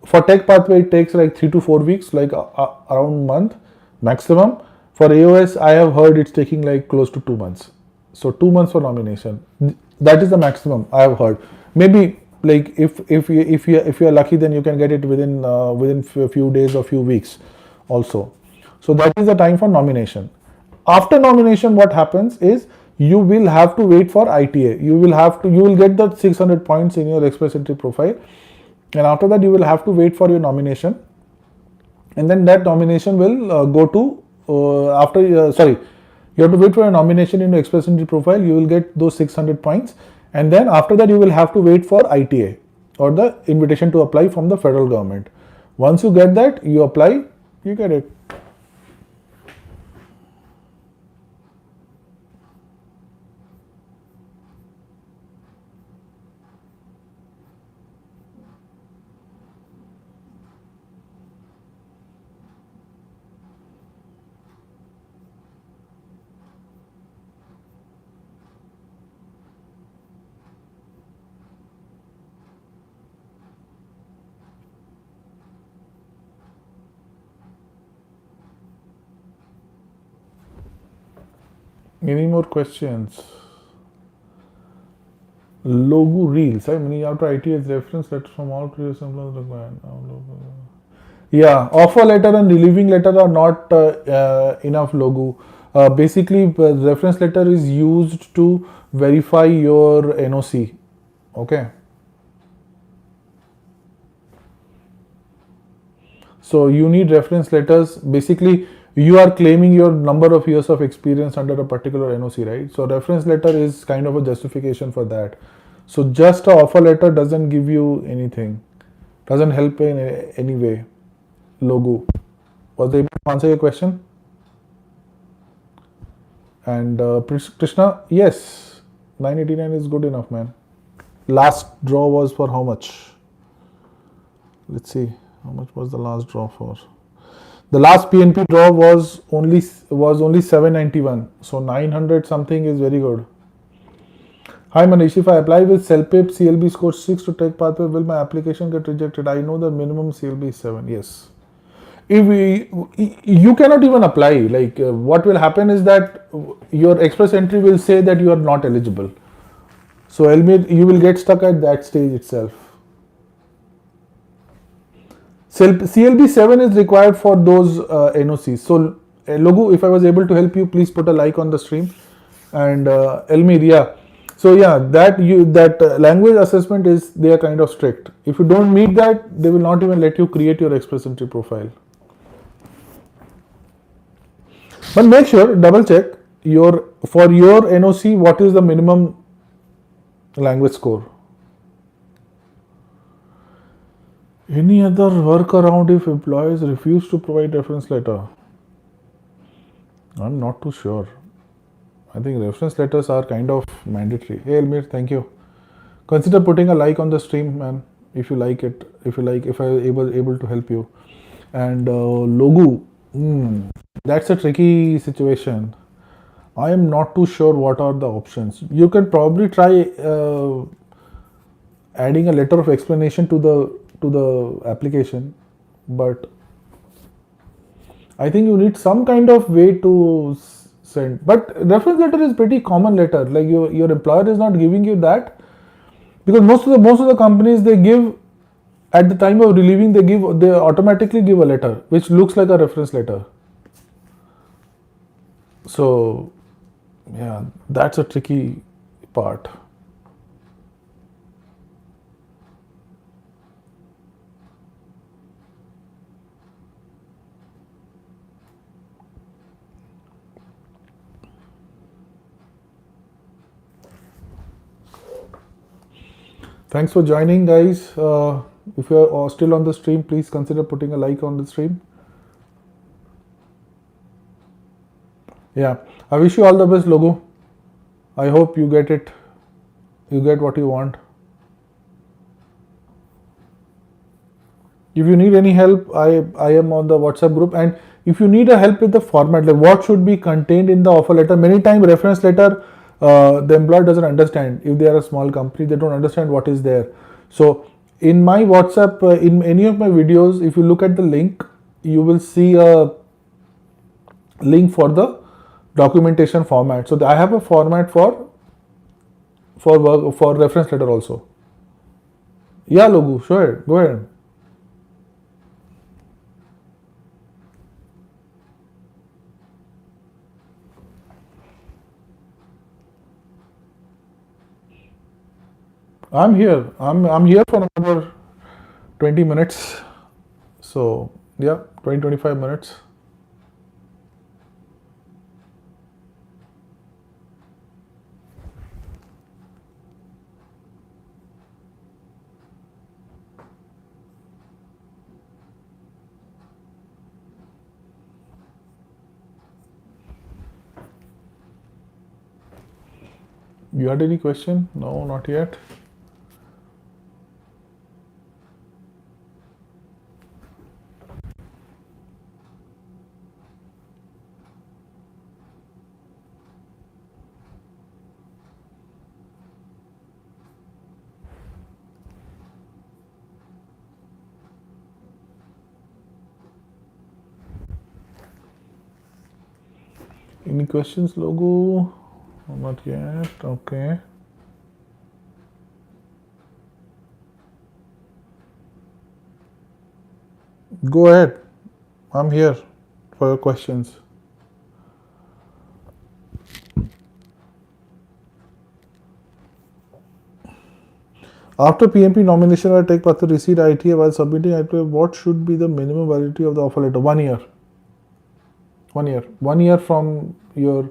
for tech pathway it takes like 3 to 4 weeks, like around month maximum. For AOS, I have heard it's taking like close to 2 months. So 2 months for nomination. That is the maximum I have heard. Maybe like if you are lucky, then you can get it within a few days or few weeks also. So that is the time for nomination. After nomination, what happens is you will have to wait for ITA. You will get the 600 points in your Express Entry profile, and after that you will have to wait for your nomination, and then that nomination will go to you have to wait for a nomination in your Express Entry profile. You will get those 600 points, and then after that you will have to wait for ITA or the invitation to apply from the federal government. Once you get that, you apply, you get it. Any more questions? Logo reels. I mean, after IT is reference letter from all previous employees required. Yeah, offer letter and relieving letter are not enough logo. Basically, reference letter is used to verify your NOC. Okay. So you need reference letters. Basically, you are claiming your number of years of experience under a particular NOC, right? So reference letter is kind of a justification for that. So just a offer letter doesn't give you anything, doesn't help in any way. Logo. Was I able to answer your question? And Krishna, yes, 989 is good enough, man. Last draw was for how much? Let's see, how much was the last draw for? The last PNP draw was only 791, so 900 something is very good. Hi Manish, if I apply with Selpip CLB score 6 to tech pathway, will my application get rejected? I know the minimum CLB is 7. Yes. You cannot even apply. Like what will happen is that your Express Entry will say that you are not eligible. So Lmia, you will get stuck at that stage itself. CLB 7 is required for those NOCs. So Logo, if I was able to help you, please put a like on the stream. And Lmia, yeah. So yeah, that language assessment is, they are kind of strict. If you don't meet that, they will not even let you create your Express Entry profile. But make sure, double check for your NOC, what is the minimum language score. Any other workaround if employees refuse to provide reference letter? I'm not too sure. I think reference letters are kind of mandatory. Hey Elmir, thank you. Consider putting a like on the stream, man, if you like it. If I able to help you. And Logo, that's a tricky situation. I am not too sure what are the options. You can probably try adding a letter of explanation to the application, but I think you need some kind of way to send. But reference letter is pretty common letter. Like your employer is not giving you that, because most of the companies, they give at the time of relieving, they automatically give a letter which looks like a reference letter. So yeah, that's a tricky part. Thanks for joining, guys. If you are still on the stream, please consider putting a like on the stream. Yeah, I wish you all the best, Logo. I hope you get it. You get what you want. If you need any help, I am on the WhatsApp group. And if you need a help with the format, like what should be contained in the offer letter, many times reference letter, the employer doesn't understand. If they are a small company, they don't understand what is there. So in my WhatsApp, in any of my videos, if you look at the link, you will see a link for the documentation format. So I have a format for work, for reference letter also. Yeah, Logu, sure, go ahead. I'm here. I'm here for another 20 minutes. So yeah, 20-25 minutes. You had any question? No, not yet. Any questions, Logo? Not yet. Okay. Go ahead. I'm here for your questions. After PMP nomination or take Patra receipt ITA while submitting ITA, what should be the minimum validity of the offer letter? 1 year. 1 year. 1 year from your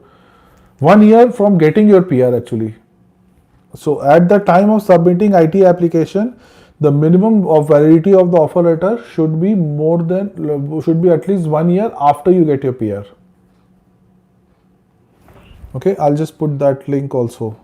1 year from getting your PR actually. So at the time of submitting IT application, the minimum of validity of the offer letter should be at least 1 year after you get your PR. Okay, I'll just put that link also.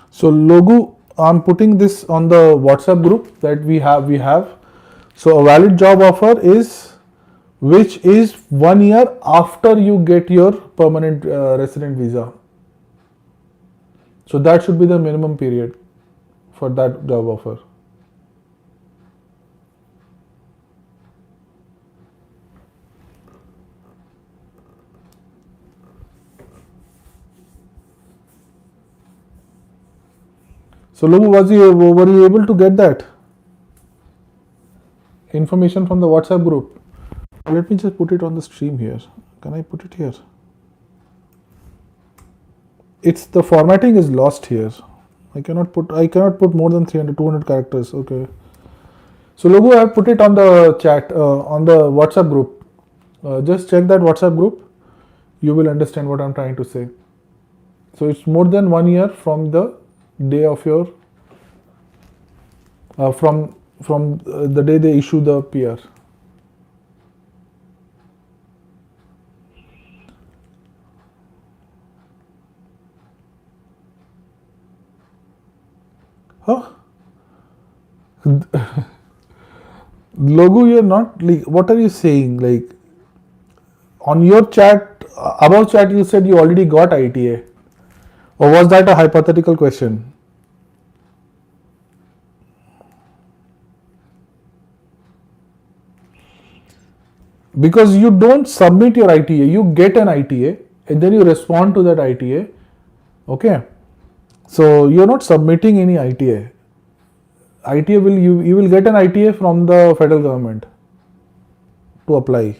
So Logo, I'm putting this on the WhatsApp group that we have. So a valid job offer is which is 1 year after you get your permanent resident visa. So that should be the minimum period for that job offer. So Logo, were you able to get that information from the WhatsApp group? Let me just put it on the stream here. Can I put it here? It's the formatting is lost here. I cannot put more than 200 characters. Okay. So Logo, I have put it on the chat, on the WhatsApp group. Just check that WhatsApp group. You will understand what I'm trying to say. So it's more than 1 year from the day of your from the day they issue the PR. Huh? Logo, you're not like, what are you saying? Like, on your chat, above chat, you said you already got ITA. Or was that a hypothetical question? Because you don't submit your ITA, you get an ITA and then you respond to that ITA. Okay. So you're not submitting any ITA. ITA will you will get an ITA from the federal government to apply.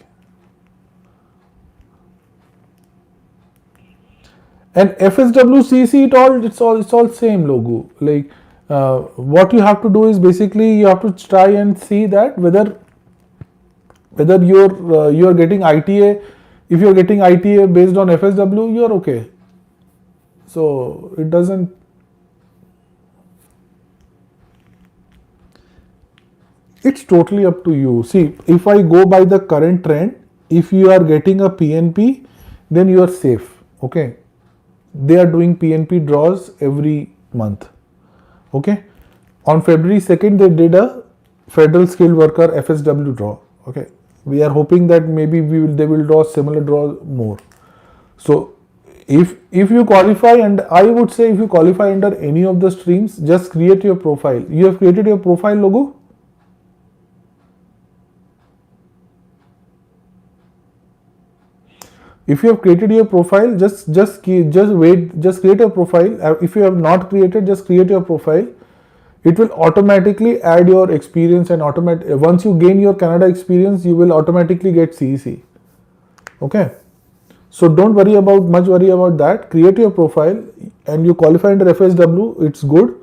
And FSW CC it's all same logo. Like what you have to do is basically you have to try and see that whether you're getting ITA. If you're getting ITA based on FSW, you're okay. So it doesn't. It's totally up to you. See, if I go by the current trend, if you are getting a PNP, then you are safe. Okay, they are doing PNP draws every month. Okay, on February 2nd, they did a federal skilled worker FSW draw. Okay, we are hoping that maybe they will draw similar draw more. So if you qualify, and I would say if you qualify under any of the streams, just create your profile. You have created your profile logo. If you have created your profile, just wait, just create a profile. If you have not created, just create your profile. It will automatically add your experience, and once you gain your Canada experience, you will automatically get CEC. Okay, so don't worry about that. Create your profile and you qualify under FSW. It's good.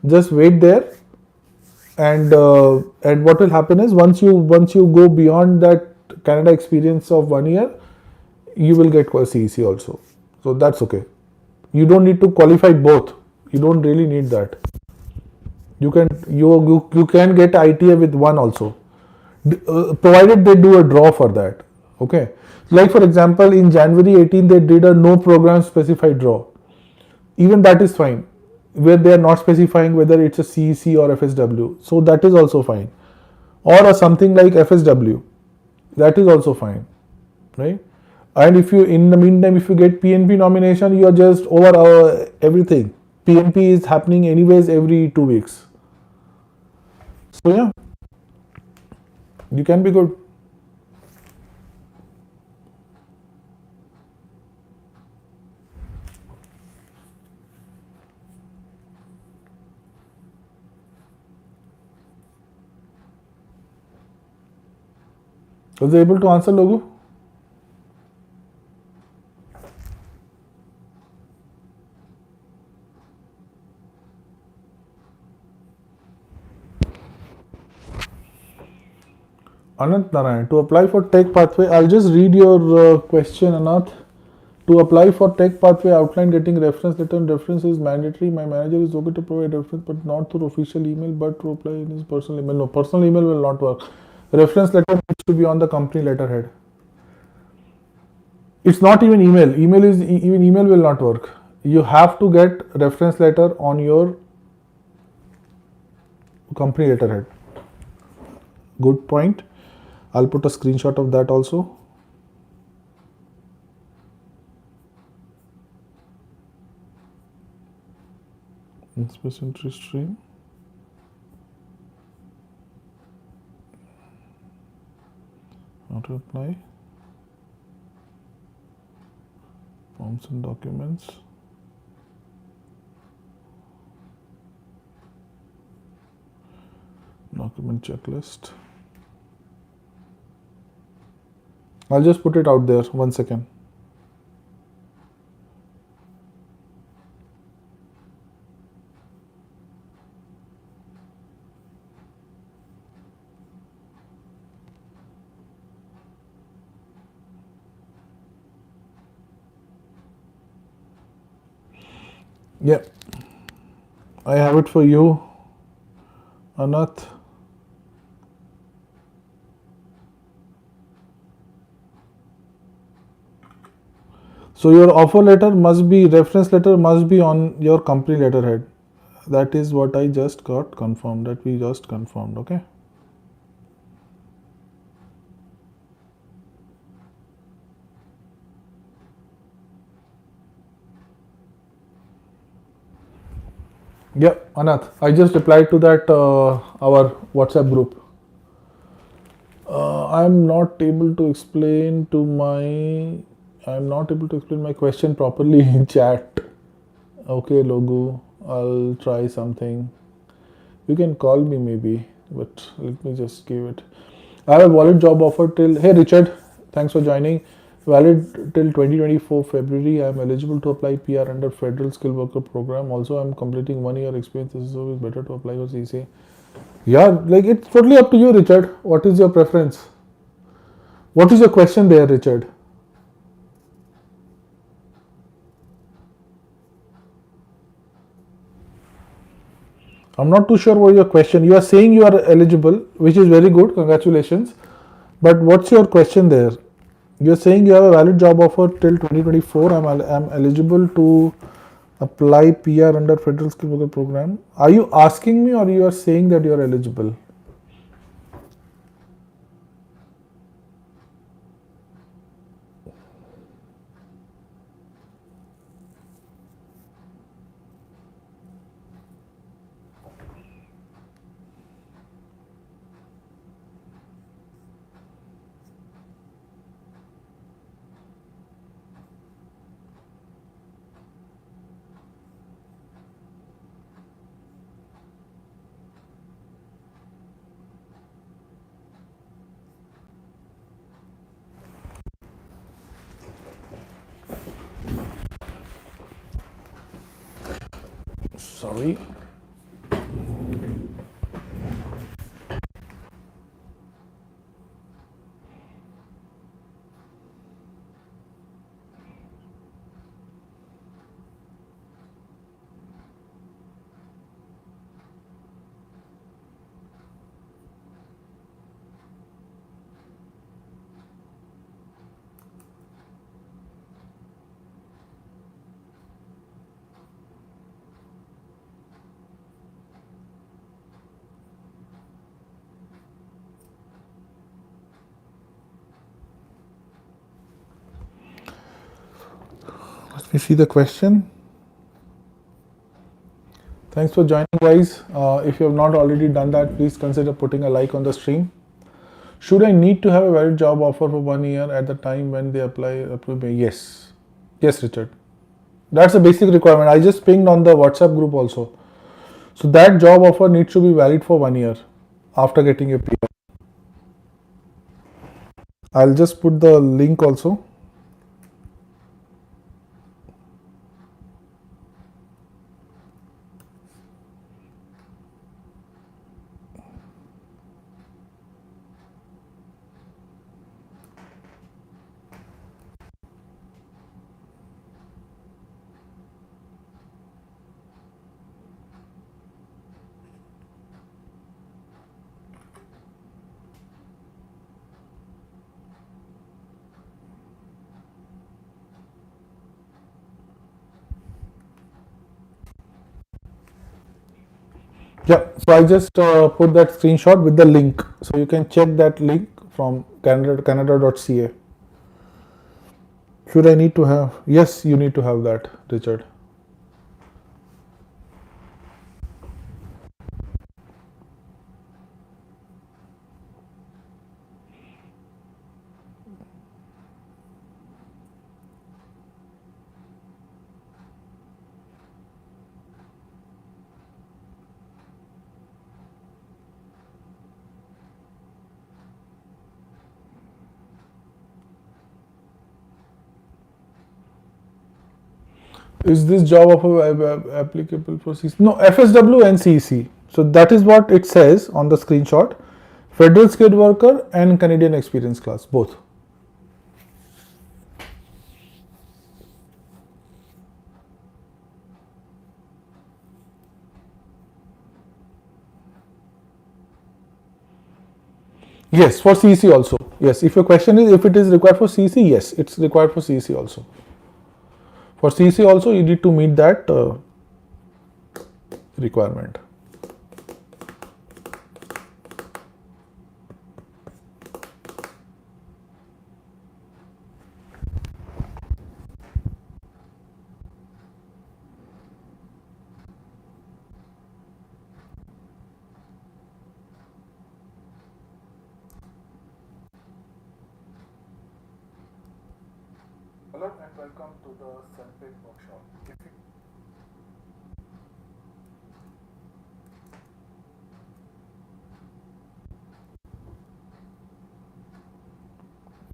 Just wait there, and what will happen is once you go beyond that Canada experience of 1 year, you will get CEC also. So that's okay. You don't need to qualify both. You don't really need that. You can get ITA with one also, provided they do a draw for that. Okay. Like for example, in January 18 they did a no program specified draw. Even that is fine, where they are not specifying whether it's a CEC or FSW. So that is also fine. Or something like FSW, that is also fine, right? And if you, in the meantime, if you get PNP nomination, you are just over everything. PNP is happening anyways every 2 weeks. So yeah, you can be good. Was I able to answer, Logo? Anant Narayan, to apply for tech pathway, I'll just read your question, Anant. To apply for tech pathway outline, getting reference letter and reference is mandatory. My manager is okay to provide reference, but not through official email, but to apply in his personal email. No, personal email will not work. Reference letter needs to be on the company letterhead. It's not even email. Even email will not work. You have to get reference letter on your company letterhead. Good point. I'll put a screenshot of that also. Express interest stream. How to apply. Forms and documents. Document checklist. I'll just put it out there. 1 second. Yeah, I have it for you, Anath. So your offer letter must be, reference letter must be on your company letterhead. That is what I just got confirmed, that we just confirmed. Okay. Yeah, Anath, I just replied to that our WhatsApp group. I'm not able to explain my question properly in chat. Okay, Logu, I'll try something. You can call me maybe, but let me just give it. I have a valid job offer till. Hey Richard, thanks for joining. Valid till 2024 February. I am eligible to apply PR under Federal Skill Worker Program. Also, I am completing 1 year experience. This is always better to apply for CC. Yeah, like it's totally up to you, Richard. What is your preference? What is your question there, Richard? I'm not too sure what your question. You are saying you are eligible, which is very good. Congratulations. But what's your question there? You're saying you have a valid job offer till 2024. I'm eligible to apply PR under Federal Skill Worker Program. Are you asking me or you are saying that you are eligible? Sorry. Let me see the question. Thanks for joining, guys. If you have not already done that, please consider putting a like on the stream. Should I need to have a valid job offer for 1 year at the time when they approve me? Yes. Yes, Richard. That's a basic requirement. I just pinged on the WhatsApp group also. So that job offer needs to be valid for 1 year after getting a PR. I'll just put the link also. Yeah, so I just put that screenshot with the link. So you can check that link from Canada.ca. Should I need to have? Yes, you need to have that, Richard. Is this job offer applicable for CC? No, FSW and CC. So that is what it says on the screenshot. Federal Skilled Worker and Canadian Experience class, both. Yes, for CC also. Yes, if your question is if it is required for CC, yes, it's required for CC also. For CC also, you need to meet that requirement. Hello and welcome to the Fswp workshop.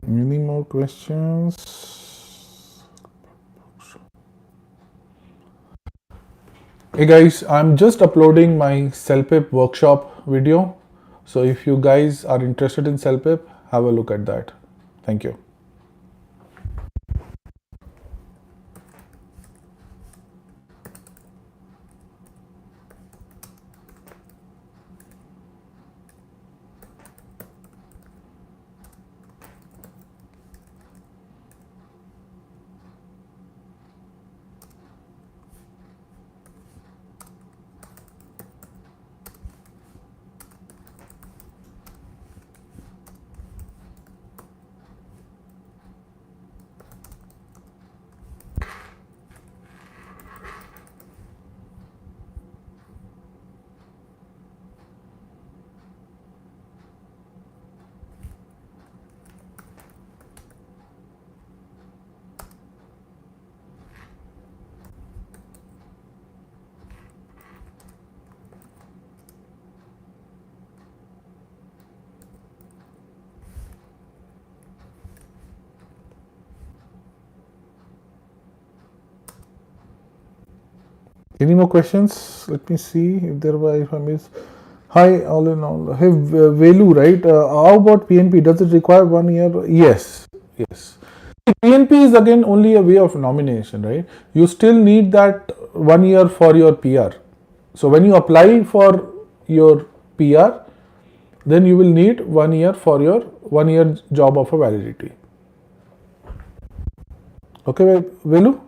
Any more questions? Hey guys, I'm just uploading my Fswp workshop video. So if you guys are interested in Fswp, have a look at that. Thank you. Any more questions? Let me see if there were, if I miss. Hi, all in all. Hey, Velu, right? How about PNP? Does it require 1 year? Yes, yes. PNP is again only a way of nomination, right? You still need that 1 year for your PR. So when you apply for your PR, then you will need 1 year for your 1 year job offer validity. Okay, Velu?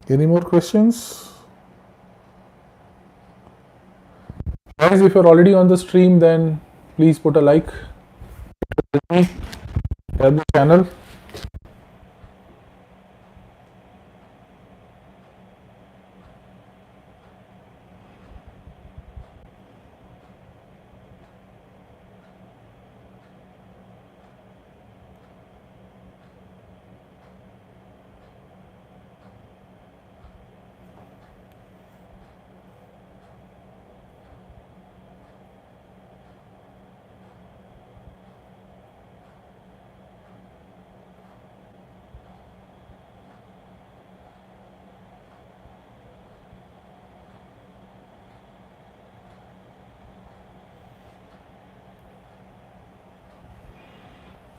Any more questions? Guys, if you're already on the stream, then please put a like. Share the channel.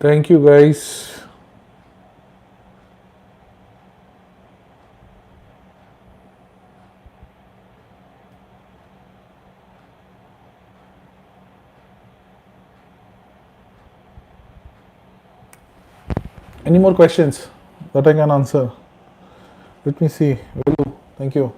Thank you, guys. Any more questions that I can answer? Let me see. Velu, thank you.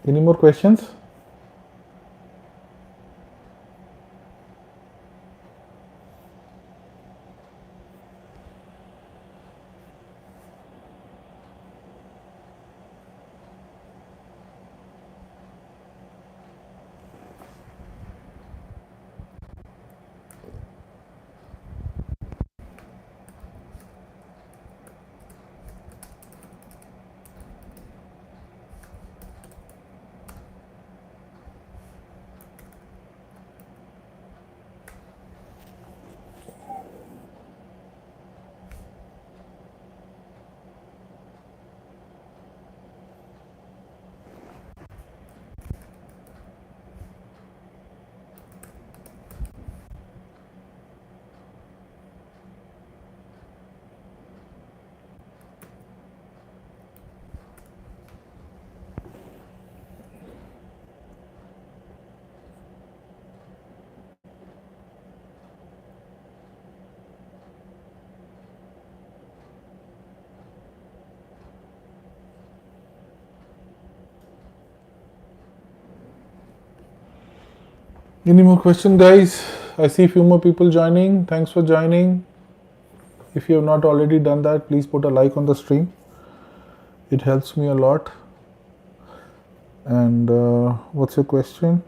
Any more questions? Any more questions, guys? I see a few more people joining. Thanks for joining. If you have not already done that, please put a like on the stream. It helps me a lot. And what's your question?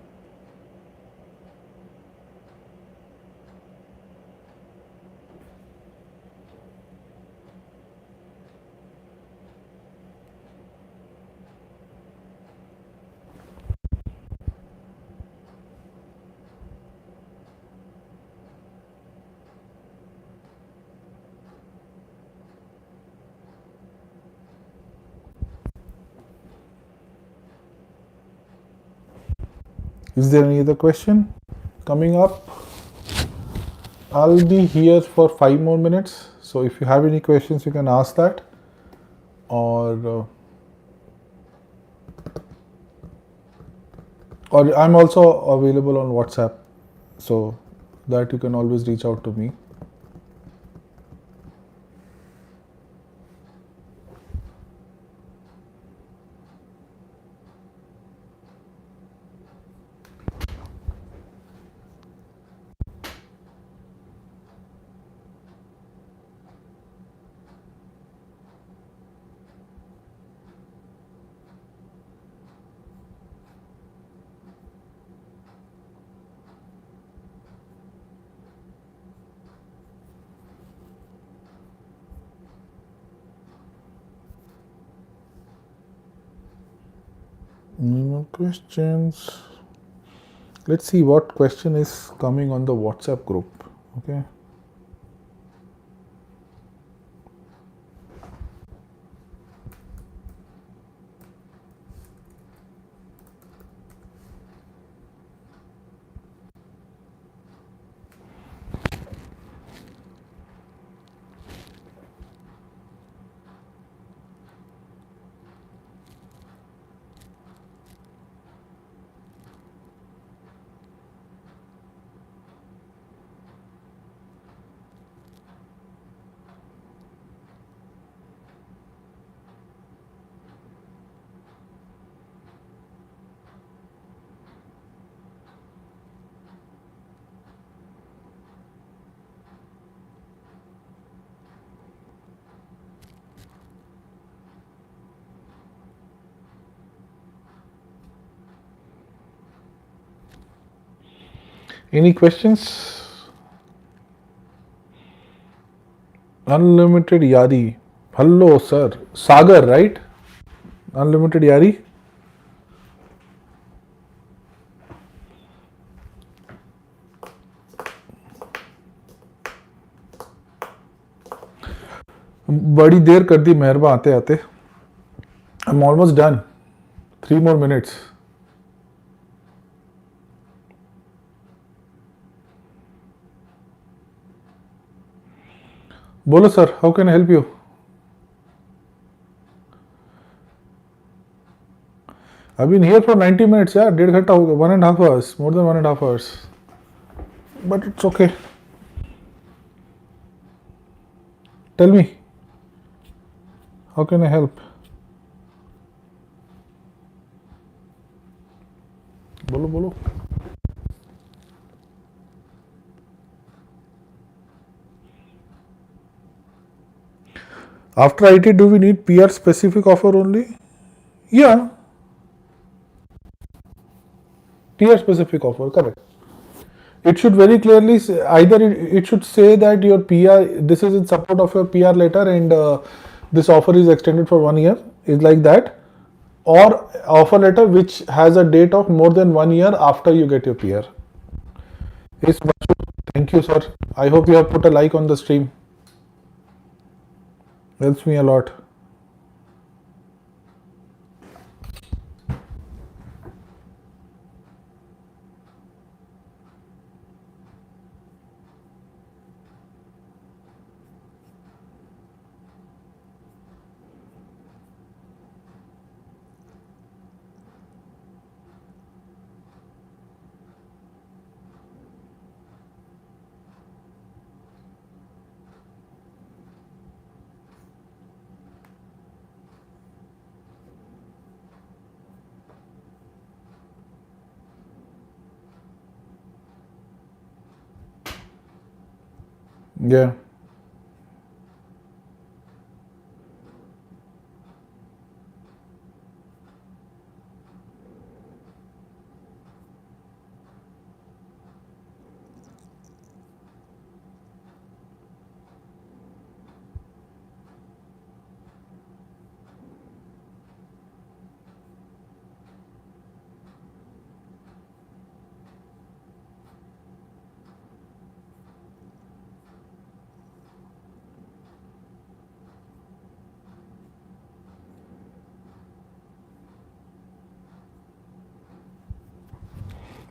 Is there any other question coming up? I'll be here for 5 more minutes. So if you have any questions, you can ask that. Or I'm also available on WhatsApp, so that you can always reach out to me. Any more questions? Let's see what question is coming on the WhatsApp group. Okay. Any questions? Unlimited Yari. Hello, sir. Sagar, right? Unlimited Yari. बड़ी देर कर दी मेहरबा आते आते. I'm almost done. 3 more minutes. बोलो sir, how can I help you? I've been here for 90 minutes, yeah, 1.5 घंटा हो गया, 1.5 hours, more than 1.5 hours. But it's okay. Tell me, how can I help? बोलो बोलो. After IT, do we need PR specific offer only? Yeah, PR specific offer, correct. It should very clearly say, either it should say that your PR, this is in support of your PR letter, and this offer is extended for 1 year, is like that, or offer letter which has a date of more than 1 year after you get your PR. Yes, thank you, sir. I hope you have put a like on the stream. Helps me a lot. Yeah.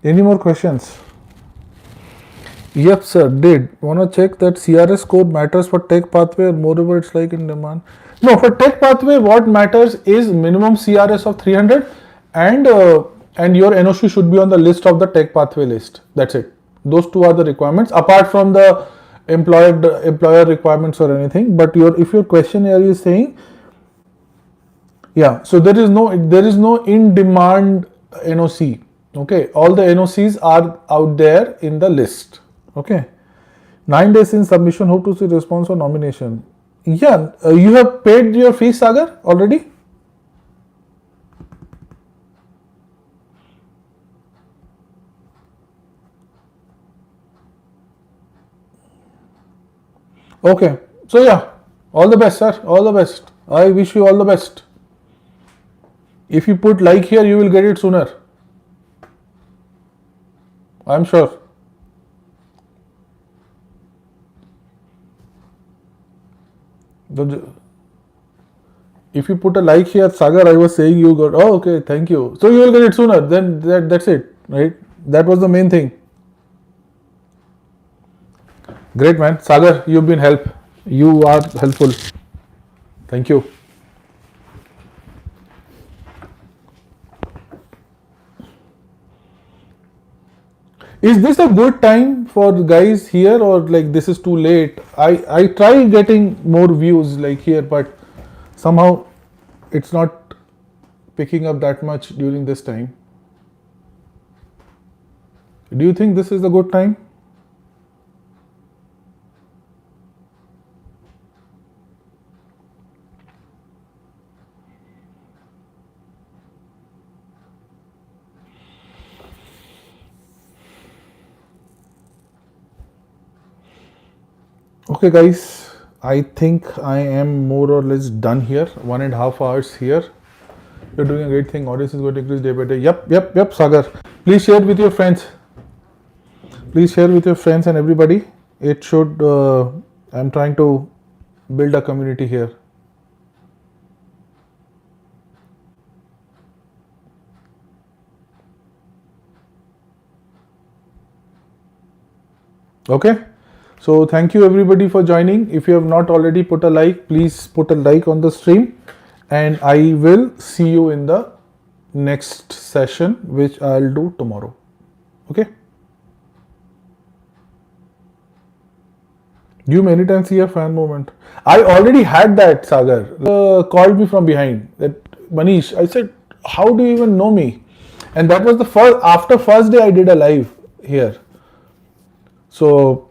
Any more questions? Yep, sir. Did wanna check that CRS score matters for tech pathway, or moreover, it's like in demand? No, for tech pathway, what matters is minimum CRS of 300, and your NOC should be on the list of the tech pathway list. That's it. Those two are the requirements, apart from the employer requirements or anything. But if your question here is saying, yeah, so there is no in demand NOC. Okay, all the NOCs are out there in the list. Okay, 9 days in submission. Hope to see response or nomination. Yeah, you have paid your fees, Sagar, already. Okay, so yeah, all the best, sir. All the best. I wish you all the best. If you put like here, you will get it sooner. I'm sure. If you put a like here, Sagar, I was saying you got. Oh, okay, thank you. So you will get it sooner. Then that's it, right? That was the main thing. Great, man. Sagar, you've been help. You are helpful. Thank you. Is this a good time for guys here, or like this is too late? I try getting more views like here, but somehow it's not picking up that much during this time. Do you think this is a good time? Okay, guys, I think I am more or less done here. 1.5 hours here. You're doing a great thing. Audience is going to increase day by day. Yep, Sagar. Please share with your friends. Please share with your friends and everybody. It should. I'm trying to build a community here. Okay. So thank you everybody for joining. If you have not already put a like, please put a like on the stream, and I will see you in the next session, which I'll do tomorrow. Okay. You many times see a fan moment. I already had that, Sagar. Called me from behind. That Manish. I said, how do you even know me? And that was the first, after first day I did a live here. So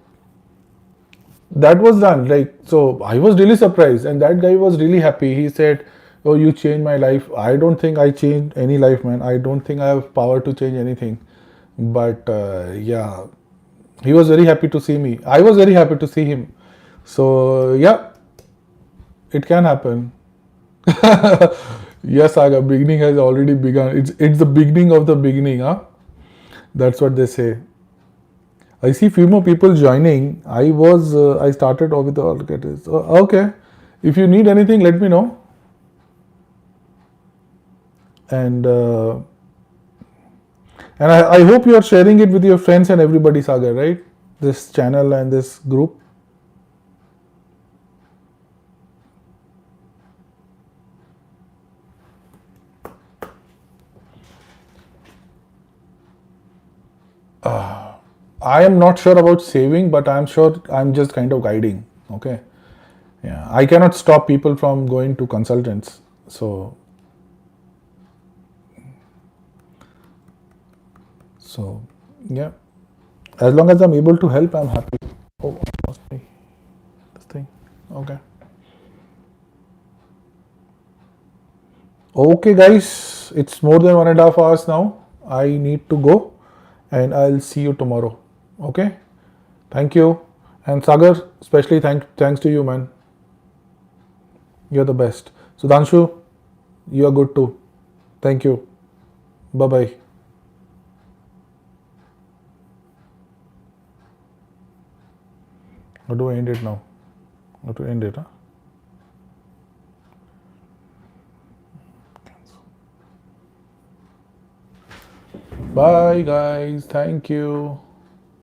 that was done. Like, so I was really surprised, and that guy was really happy. He said, "Oh, you changed my life." I don't think I changed any life, man. I don't think I have power to change anything. But yeah, he was very happy to see me. I was very happy to see him. So yeah, it can happen. Yes, Saga, beginning has already begun. It's the beginning of the beginning, huh? That's what they say. I see few more people joining. I started off with the allocators. Okay, if you need anything, let me know. And I hope you are sharing it with your friends and everybody, Saga, right? This channel and this group. I am not sure about saving, but I'm sure I'm just kind of guiding. Okay. Yeah. I cannot stop people from going to consultants. So yeah. As long as I'm able to help, I'm happy. Oh, lost me. This thing. Okay. Okay, guys. It's more than 1.5 hours now. I need to go, and I'll see you tomorrow. Okay. Thank you. And Sagar, especially thanks to you, man. You're the best. Sudhanshu, you are good too. Thank you. Bye bye. How do I end it now? How to end it, huh? Bye, guys. Thank you.